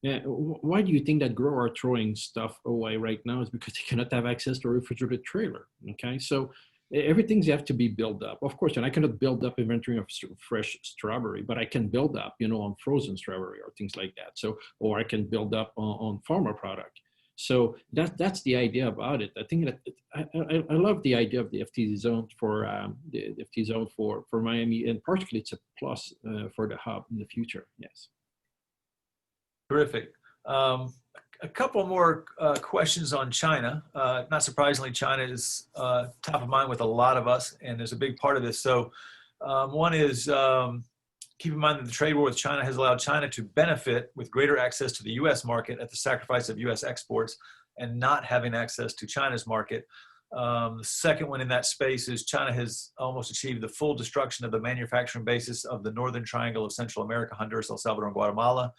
Why do you think that growers are throwing stuff away right now? Is because they cannot have access to a refrigerated trailer. Okay, so everything's have to be built up, of course, and I cannot build up inventory of fresh strawberry, but I can build up, you know, on frozen strawberry or things like that. So, or I can build up on pharma product. So that's the idea about it. I think that I love the idea of the FTZ zone for the FTZ zone for Miami, and particularly it's a plus for the hub in the future. Yes. Terrific. A couple more questions on China. Not surprisingly, China is top of mind with a lot of us, and there's a big part of this. So one is keep in mind that the trade war with China has allowed China to benefit with greater access to the U.S. market at the sacrifice of U.S. exports and not having access to China's market. The second one in that space is China has almost achieved the full destruction of the manufacturing basis of the Northern Triangle of Central America, Honduras, El Salvador, and Guatemala.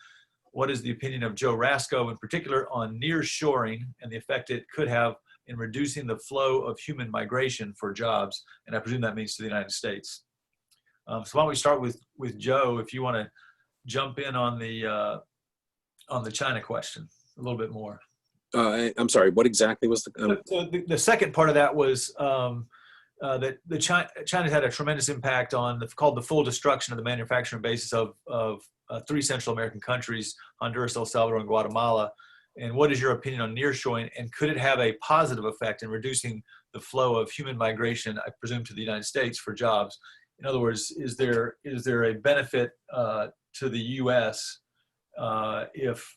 What is the opinion of Joe Rasco in particular on nearshoring and the effect it could have in reducing the flow of human migration for jobs? And I presume that means to the United States. So why don't we start with Joe, if you want to jump in on the China question a little bit more. I'm sorry, what exactly was the... So the second part of that was that China's had a tremendous impact on called the full destruction of the manufacturing basis of 3 Central American countries, Honduras, El Salvador, and Guatemala. And what is your opinion on nearshoring? And could it have a positive effect in reducing the flow of human migration, I presume, to the United States for jobs? In other words, is there a benefit to the U.S. If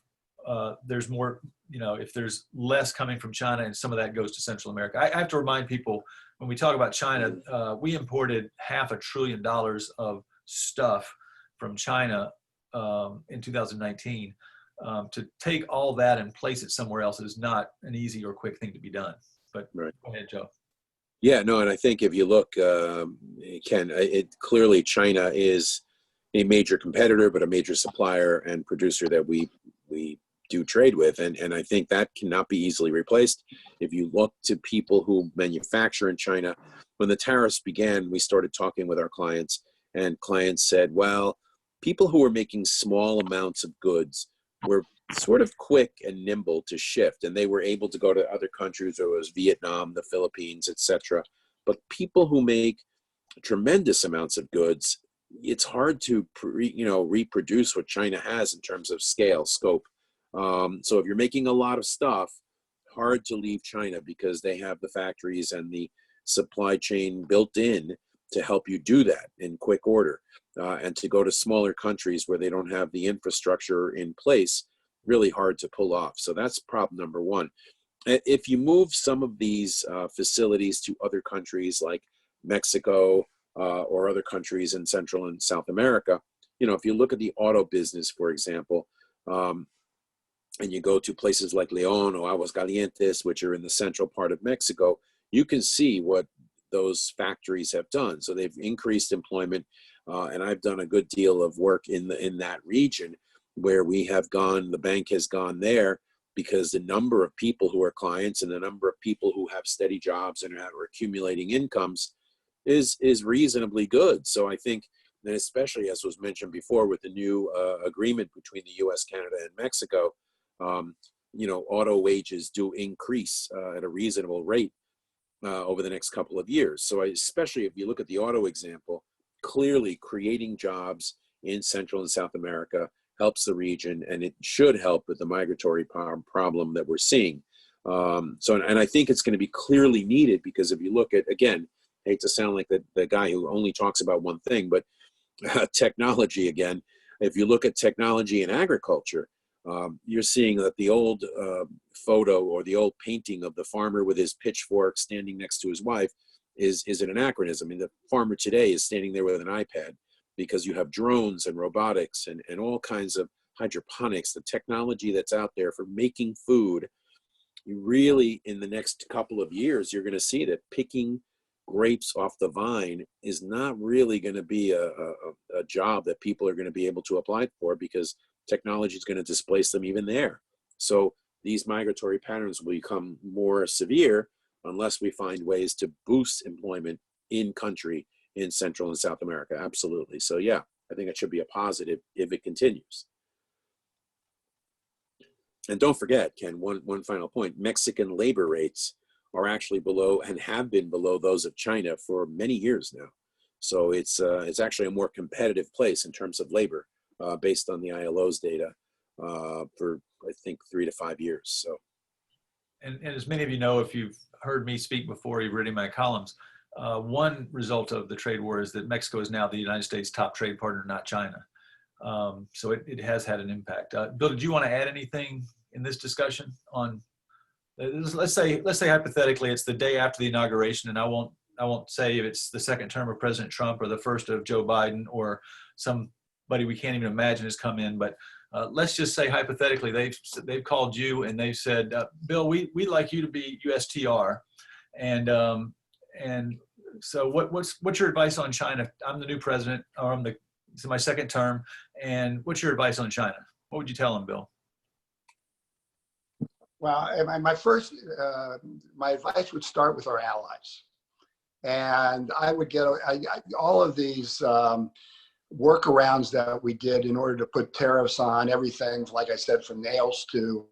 there's more, you know, if there's less coming from China and some of that goes to Central America? I have to remind people, when we talk about China, we imported $500 billion of stuff from China in 2019. To take all that and place it somewhere else is not an easy or quick thing to be done. But right. Go ahead, Joe. Yeah, no, and I think if you look, Ken, clearly China is a major competitor, but a major supplier and producer that we do trade with. And I think that cannot be easily replaced. If you look to people who manufacture in China, when the tariffs began, we started talking with our clients, and clients said, well, people who were making small amounts of goods were sort of quick and nimble to shift, and they were able to go to other countries. There was Vietnam, the Philippines, etc. But people who make tremendous amounts of goods, it's hard to reproduce what China has in terms of scale, scope. So if you're making a lot of stuff, hard to leave China because they have the factories and the supply chain built in to help you do that in quick order. And to go to smaller countries where they don't have the infrastructure in place, really hard to pull off. So that's problem number one. If you move some of these facilities to other countries like Mexico or other countries in Central and South America, you know, if you look at the auto business, for example, and you go to places like León or Aguascalientes, which are in the central part of Mexico, you can see what those factories have done. So they've increased employment, and I've done a good deal of work in that region where we have gone, the bank has gone there because the number of people who are clients and the number of people who have steady jobs and are accumulating incomes is reasonably good. So I think, and especially as was mentioned before with the new agreement between the U.S., Canada, and Mexico, auto wages do increase at a reasonable rate over the next couple of years. So especially if you look at the auto example, clearly creating jobs in Central and South America helps the region, and it should help with the migratory problem that we're seeing. And I think it's going to be clearly needed, because if you look at, again, I hate to sound like the guy who only talks about one thing, but technology again, if you look at technology in agriculture, you're seeing that the old photo or the old painting of the farmer with his pitchfork standing next to his wife is an anachronism. I mean, the farmer today is standing there with an iPad, because you have drones and robotics and all kinds of hydroponics, the technology that's out there for making food. You really, in the next couple of years, you're going to see that picking grapes off the vine is not really going to be a job that people are going to be able to apply for, because technology is going to displace them even there. So these migratory patterns will become more severe unless we find ways to boost employment in country in Central and South America. Absolutely. So yeah, I think it should be a positive if it continues. And don't forget, Ken, one final point, Mexican labor rates are actually below and have been below those of China for many years now. So it's actually a more competitive place in terms of labor based on the ILO's data for, I think, 3 to 5 years. So. And as many of you know, if you've heard me speak before, you've read in my columns, one result of the trade war is that Mexico is now the United States' top trade partner, not China. So it has had an impact. Bill, did you want to add anything in this discussion on, let's say hypothetically it's the day after the inauguration, and I won't say if it's the second term of President Trump or the first of Joe Biden or somebody we can't even imagine has come in, but let's just say hypothetically they've called you and they've said, Bill, we'd like you to be USTR, and so what's your advice on China? I'm the new president, or it's my second term, and what's your advice on China? What would you tell them, Bill? Well, my advice would start with our allies, and I would get all of these workarounds that we did in order to put tariffs on everything, like I said, from nails to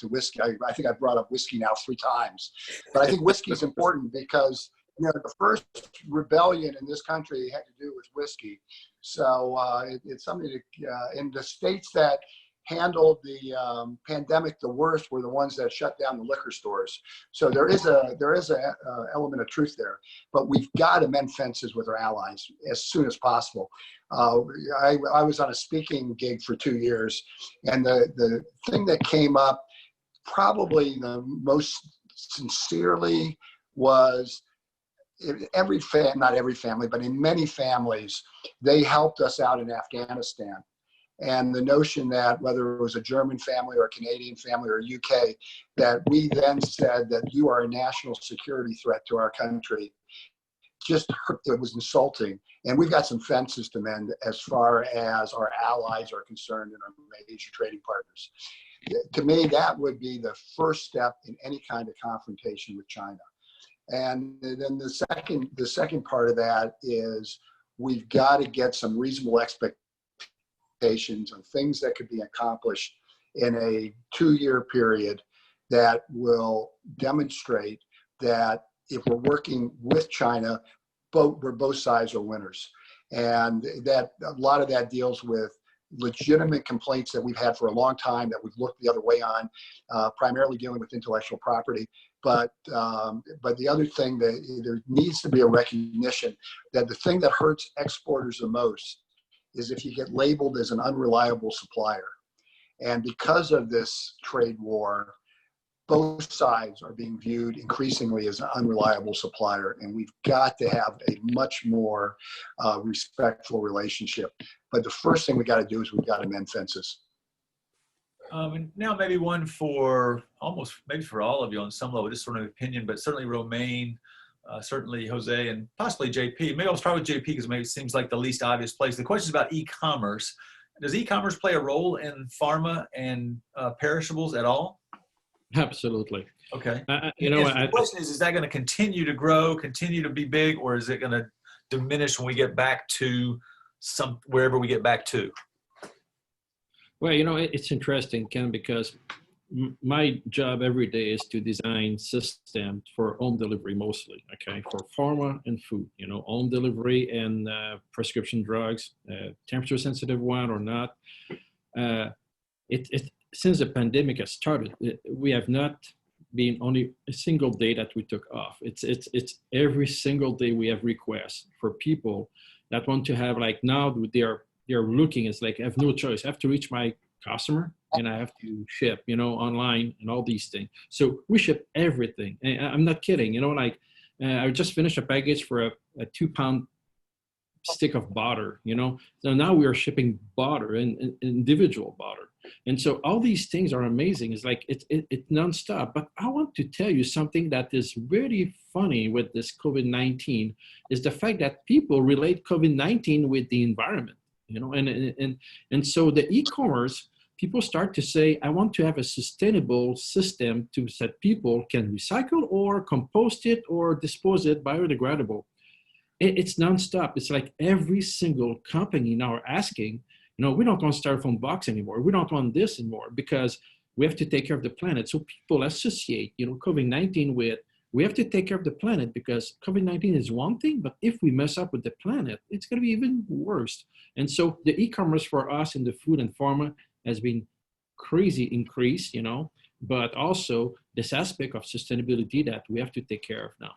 whiskey. I think I brought up whiskey now 3 times, but I think whiskey is important because the first rebellion in this country had to do with whiskey. So it's something in the states that handled the pandemic the worst were the ones that shut down the liquor stores. So there is a element of truth there, but we've got to mend fences with our allies as soon as possible. I was on a speaking gig for 2 years, and the thing that came up probably the most sincerely was not every family, but in many families, they helped us out in Afghanistan. And the notion that whether it was a German family or a Canadian family or UK, that we then said that you are a national security threat to our country, just it was insulting. And we've got some fences to mend as far as our allies are concerned and our major trading partners. To me, that would be the first step in any kind of confrontation with China. And then the second part of that is we've got to get some reasonable expectations on things that could be accomplished in a 2-year period that will demonstrate that if we're working with China, both sides are winners. And that a lot of that deals with legitimate complaints that we've had for a long time that we've looked the other way on, primarily dealing with intellectual property. But the other thing, that there needs to be a recognition that the thing that hurts exporters the most is if you get labeled as an unreliable supplier. And because of this trade war, both sides are being viewed increasingly as an unreliable supplier, and we've got to have a much more respectful relationship. But the first thing we got to do is we've got to mend fences. And now maybe one for maybe for all of you on some level, just sort of opinion, but certainly Romaine, certainly Jose, and possibly JP. Maybe I'll start with JP because maybe it seems like the least obvious place. The question is about e-commerce. does e-commerce play a role in pharma and perishables at all? Absolutely. Okay. You know, The question is that going to continue to grow, continue to be big, or is it going to diminish when we get back to wherever we get back to? well, you know, it's interesting, Ken, because my job every day is to design systems for home delivery mostly, okay, for pharma and food, you know, home delivery and prescription drugs, temperature sensitive one or not. Since the pandemic has started, we have not been only a single day that we took off. It's every single day we have requests for people that want to have, like, now they're looking, it's like I have no choice. I have to reach my customer and I have to ship, you know, online and all these things. So we ship everything. And I'm not kidding, you know, like I just finished a package for a 2-pound stick of butter, you know. So now we are shipping butter and individual butter. And so all these things are amazing. It's like it's nonstop. But I want to tell you something that is really funny with this COVID-19 is the fact that people relate COVID-19 with the environment, you know, and so the e-commerce, people start to say, I want to have a sustainable system so that people can recycle or compost it or dispose it biodegradable. It's nonstop. It's like every single company now are asking, you know, we don't want styrofoam box anymore. We don't want this anymore because we have to take care of the planet. So people associate, you know, COVID-19 with, we have to take care of the planet because COVID-19 is one thing, but if we mess up with the planet, it's going to be even worse. And so the e-commerce for us in the food and pharma has been crazy increase, you know, but also this aspect of sustainability that we have to take care of now.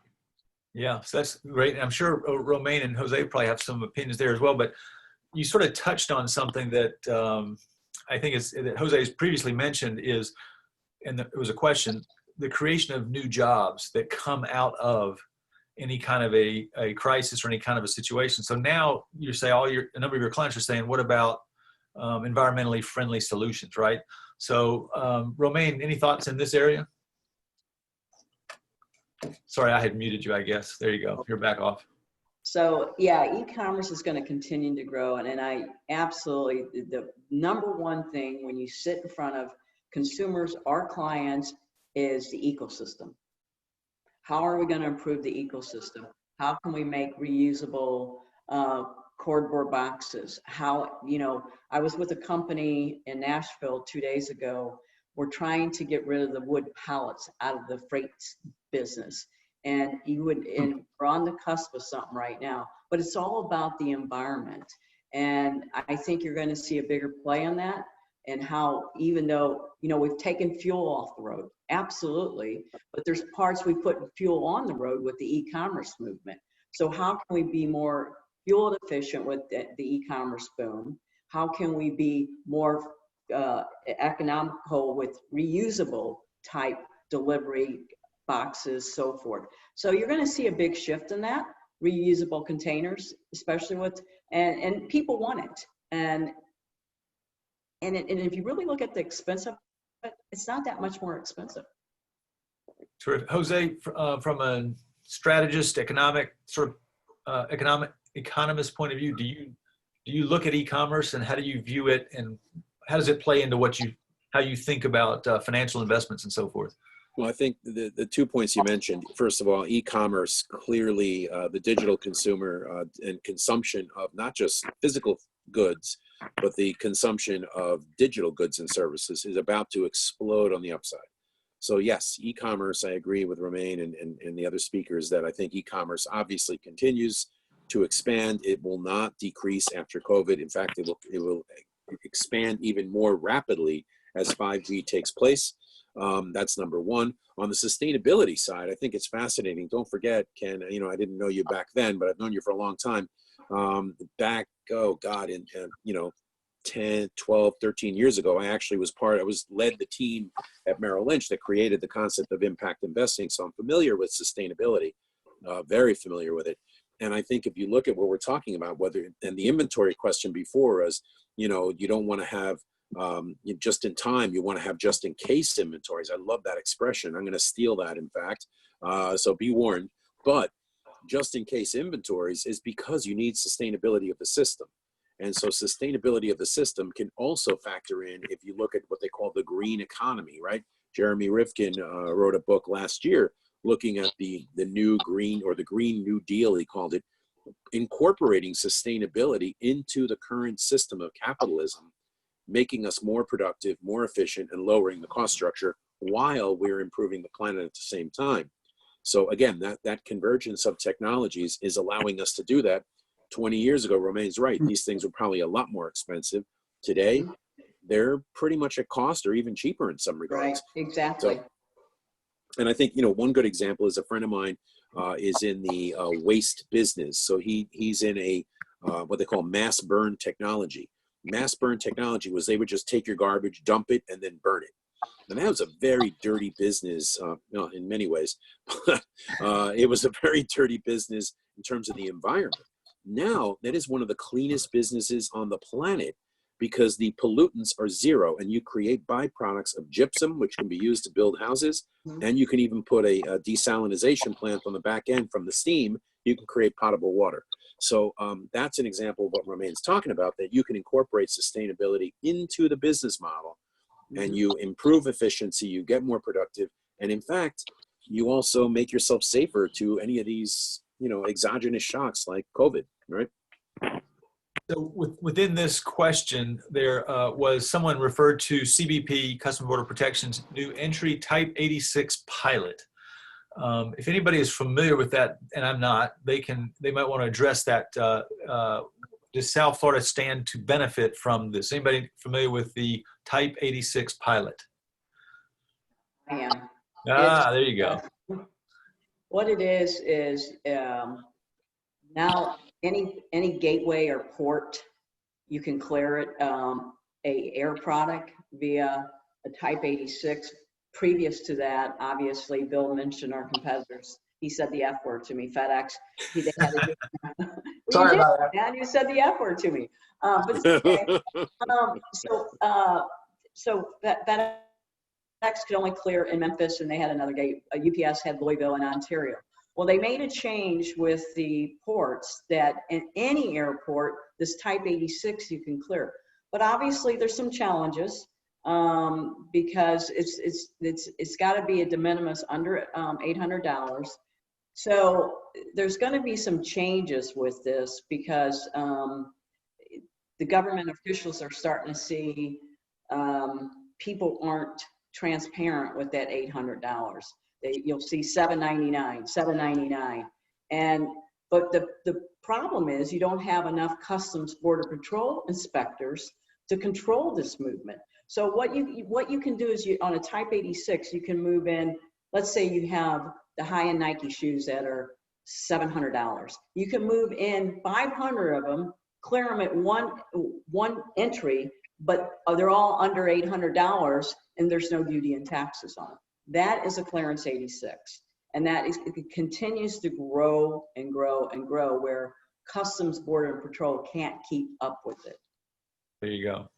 Yeah, so that's great. I'm sure Romaine and Jose probably have some opinions there as well, but you sort of touched on something that I think that Jose has previously mentioned is, and it was a question, the creation of new jobs that come out of any kind of a crisis or any kind of a situation. So now you say a number of your clients are saying, what about environmentally friendly solutions, right? So Romaine, any thoughts in this area? Sorry, I had muted you, I guess. There you go. You're back off. So yeah, e-commerce is going to continue to grow. And I absolutely, the number one thing when you sit in front of consumers, our clients, is the ecosystem. How are we going to improve the ecosystem? How can we make reusable cardboard boxes? How, you know, I was with a company in Nashville 2 days ago. We're trying to get rid of the wood pallets out of the freight business. And we're on the cusp of something right now, but it's all about the environment. And I think you're going to see a bigger play on that, and how, even though, you know, we've taken fuel off the road, absolutely, but there's parts we put fuel on the road with the e-commerce movement. So how can we be more fuel efficient with the e-commerce boom? How can we be more economical with reusable type delivery boxes, so forth. So you're going to see a big shift in that, reusable containers, especially with, and people want it. And if you really look at the expense of it, it's not that much more expensive. Terrific. Jose, from a strategist, economist point of view, do you look at e-commerce and how do you view it, and how does it play into how you think about financial investments and so forth? Well, I think the 2 points you mentioned, first of all, e-commerce, clearly the digital consumer and consumption of not just physical goods, but the consumption of digital goods and services is about to explode on the upside. So yes, e-commerce, I agree with Romaine and the other speakers that I think e-commerce obviously continues to expand. It will not decrease after COVID. In fact, it will expand even more rapidly as 5G takes place. That's number one. On the sustainability side, I think it's fascinating. Don't forget, Ken, you know, I didn't know you back then, but I've known you for a long time. In you know, 10, 12, 13 years ago, I led the team at Merrill Lynch that created the concept of impact investing. So I'm familiar with sustainability, very familiar with it. And I think if you look at what we're talking about, and the inventory question before us, you know, you don't want to have just in time, you want to have just in case inventories. I love that expression. I'm going to steal that, in fact. So be warned. But just in case inventories is because you need sustainability of the system. And so sustainability of the system can also factor in if you look at what they call the green economy, right? Jeremy Rifkin wrote a book last year looking at the new green, or the Green New Deal, he called it, incorporating sustainability into the current system of capitalism, making us more productive, more efficient, and lowering the cost structure while we're improving the planet at the same time. So again, that convergence of technologies is allowing us to do that. 20 years ago, Romaine's right, these things were probably a lot more expensive. Today, they're pretty much at cost or even cheaper in some regards. Right, exactly. So, and I think, one good example is a friend of mine is in the waste business. So he's in a what they call mass burn technology. Mass burn technology was they would just take your garbage, dump it, and then burn it. And that was a very dirty business, in many ways. But it was a very dirty business in terms of the environment. Now, that is one of the cleanest businesses on the planet because the pollutants are zero, and you create byproducts of gypsum, which can be used to build houses, and you can even put a desalinization plant on the back end from the steam. You can create potable water. So that's an example of what Romaine's talking about, that you can incorporate sustainability into the business model, and you improve efficiency, you get more productive, and in fact, you also make yourself safer to any of these, exogenous shocks like COVID, right? So within this question, there was someone referred to CBP, Customs Border Protection's new entry Type 86 pilot. If anybody is familiar with that, and I'm not, they might want to address that. Does South Florida stand to benefit from this? Anybody familiar with the Type 86 pilot? I am. There you go. What it is now any gateway or port, you can clear it, a air product via a Type 86. Previous to that, obviously, Bill mentioned our competitors. He said the F word to me, FedEx. They had a Sorry about that. And you said the F word to me. But it's okay. So that FedEx could only clear in Memphis, and they had another gate. UPS had Louisville and Ontario. Well, they made a change with the ports that in any airport, this Type 86 you can clear. But obviously, there's some challenges because it's got to be a de minimis under $800. So there's going to be some changes with this because the government officials are starting to see people aren't transparent with that $800. You'll see $799, but the problem is you don't have enough Customs Border Patrol inspectors to control this movement. So what you can do is on a Type 86 you can move in. Let's say you have the high-end Nike shoes that are $700. You can move in 500 of them, clear them at one entry, but they're all under $800, and there's no duty and taxes on it. That is a clearance 86, and it continues to grow and grow and grow, where Customs Border and Patrol can't keep up with it. There you go.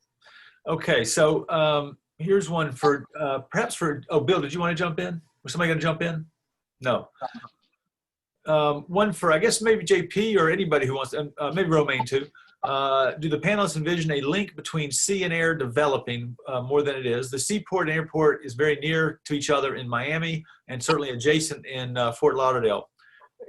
Okay, so here's one for perhaps for Bill. Did you want to jump in? Was somebody going to jump in? No. One for, I guess, maybe JP or anybody who wants to, maybe Romaine too. Do the panelists envision a link between sea and air developing more than it is? The seaport and airport is very near to each other in Miami and certainly adjacent in Fort Lauderdale.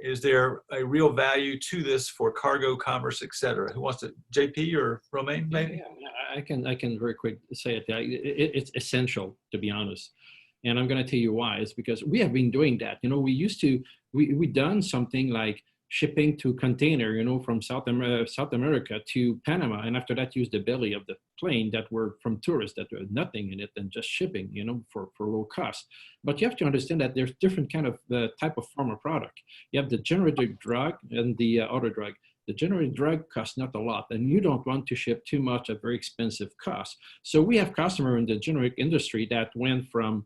Is there a real value to this for cargo, commerce, et cetera? Who wants to, JP or Romaine, maybe? Yeah, I can very quick say it. It's essential, to be honest. And I'm going to tell you why. It's because we have been doing that. We done something like shipping to container, from South America to Panama. And after that, use the belly of the plane that were from tourists that had nothing in it and just shipping, for low cost. But you have to understand that there's different kind of type of pharma product. You have the generic drug and the other drug. The generic drug costs not a lot, and you don't want to ship too much at very expensive cost. So we have customers in the generic industry that went from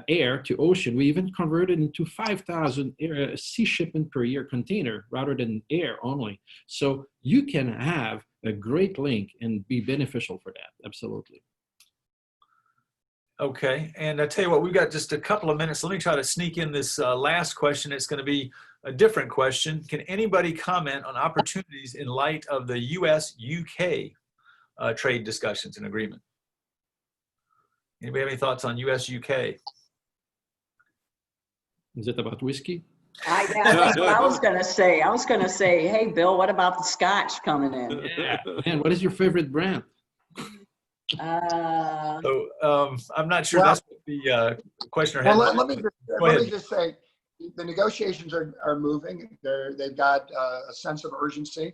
air to ocean. We even converted into 5,000 sea shipment per year container rather than air only. So you can have a great link and be beneficial for that. Absolutely. Okay, and I tell you what, we've got just a couple of minutes. Let me try to sneak in this last question. It's going to be a different question. Can anybody comment on opportunities in light of the U.S.-UK trade discussions and agreement? Anybody have any thoughts on U.S.-UK? Is it about whiskey? That's what I was going to say. I was going to say, hey, Bill, what about the scotch coming in? Yeah. Man, what is your favorite brand? So I'm not sure Well, that's what the questioner Well, had. let me Go ahead. just say, the negotiations are moving. They've got a sense of urgency.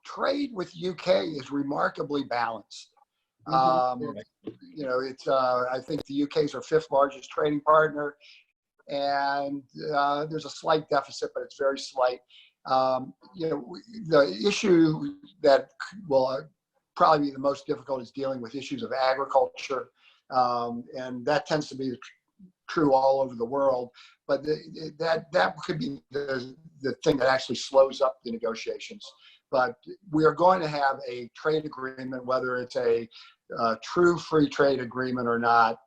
Trade with UK is remarkably balanced. You know, it's I think the UK is our 5th largest trading partner, and there's a slight deficit, but it's very slight. You know, the issue that will probably be the most difficult is dealing with issues of agriculture, and that tends to be true all over the world. But that could be the thing that actually slows up the negotiations. But we are going to have a trade agreement, whether it's a true free trade agreement or not.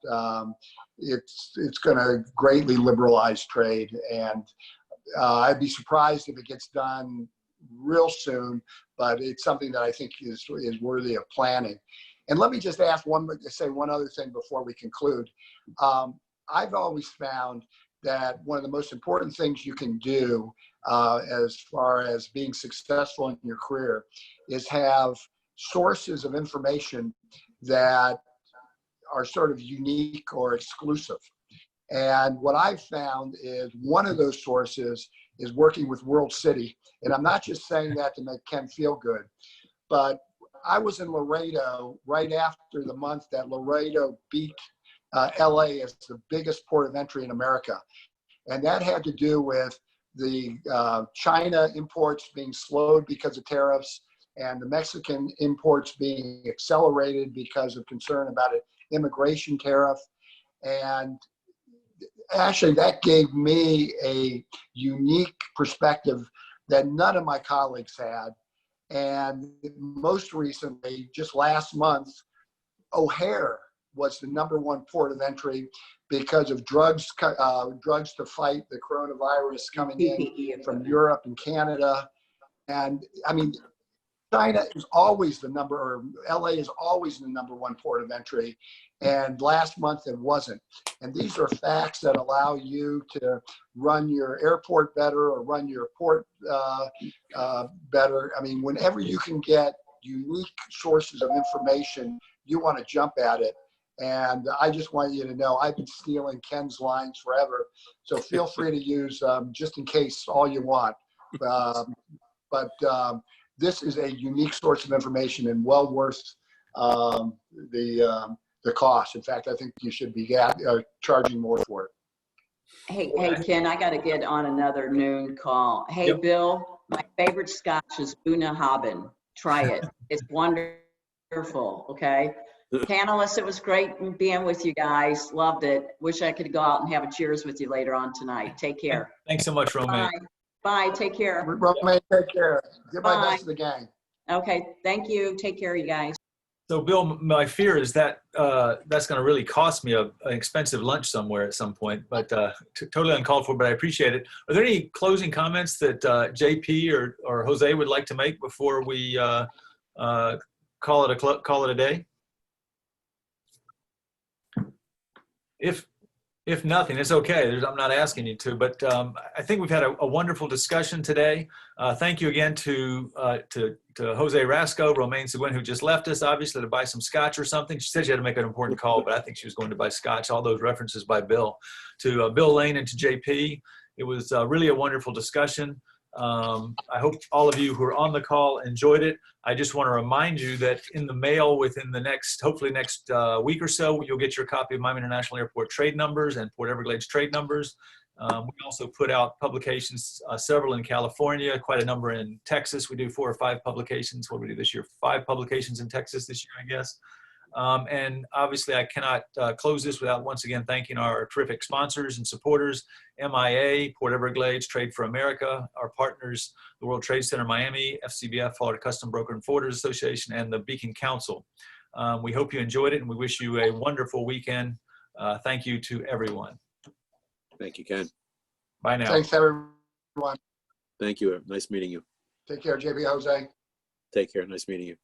It's going to greatly liberalize trade, and I'd be surprised if it gets done real soon. But it's something that I think is worthy of planning. And let me just say one other thing before we conclude. I've always found that one of the most important things you can do as far as being successful in your career is have sources of information that are sort of unique or exclusive. And what I've found is one of those sources is working with WorldCity. And I'm not just saying that to make Ken feel good, but I was in Laredo right after the month that Laredo beat LA as the biggest port of entry in America. And that had to do with the China imports being slowed because of tariffs and the Mexican imports being accelerated because of concern about an immigration tariff. And actually that gave me a unique perspective that none of my colleagues had. And most recently, just last month, O'Hare was the #1 port of entry because of drugs to fight the coronavirus coming in from Europe and Canada. And I mean, China is always LA is always the #1 port of entry. And last month it wasn't. And these are facts that allow you to run your airport better or run your port better. I mean, whenever you can get unique sources of information, you want to jump at it. And I just want you to know, I've been stealing Ken's lines forever. So feel free to use, just in case, all you want. But this is a unique source of information and well worth the cost. In fact, I think you should be charging more for it. Hey, Ken, I got to get on another noon call. Hey, Yep. Bill, my favorite scotch is Bunnahabhain. Try it. It's wonderful, okay? Panelists, it was great being with you guys. Loved it. Wish I could go out and have a cheers with you later on tonight. Take care. Thanks so much, Romaine. Bye. Take care. Romaine, take care. Give my best to the gang. Okay. Thank you. Take care, you guys. So, Bill, my fear is that that's going to really cost me an expensive lunch somewhere at some point, but totally uncalled for, but I appreciate it. Are there any closing comments that JP or Jose would like to make before we call it a day? If nothing, it's okay. I'm not asking you to, but I think we've had a wonderful discussion today. Thank you again to Jose Rasco, Romaine Seguin, who just left us, obviously, to buy some scotch or something. She said she had to make an important call, but I think she was going to buy scotch. All those references by Bill. To Bill Lane and to JP, it was really a wonderful discussion. I hope all of you who are on the call enjoyed it. I just want to remind you that in the mail within the hopefully next week or so, you'll get your copy of Miami International Airport trade numbers and Port Everglades trade numbers. We also put out publications, several in California, quite a number in Texas. We do 4 or 5 publications. What did we do this year? 5 publications in Texas this year, I guess. And obviously, I cannot close this without once again thanking our terrific sponsors and supporters, MIA, Port Everglades, Trade for America, our partners, the World Trade Center Miami, FCBF, Florida Custom Broker and Forwarders Association, and the Beacon Council. We hope you enjoyed it, and we wish you a wonderful weekend. Thank you to everyone. Thank you, Ken. Bye now. Thanks, everyone. Thank you. Nice meeting you. Take care, JB Jose. Take care. Nice meeting you.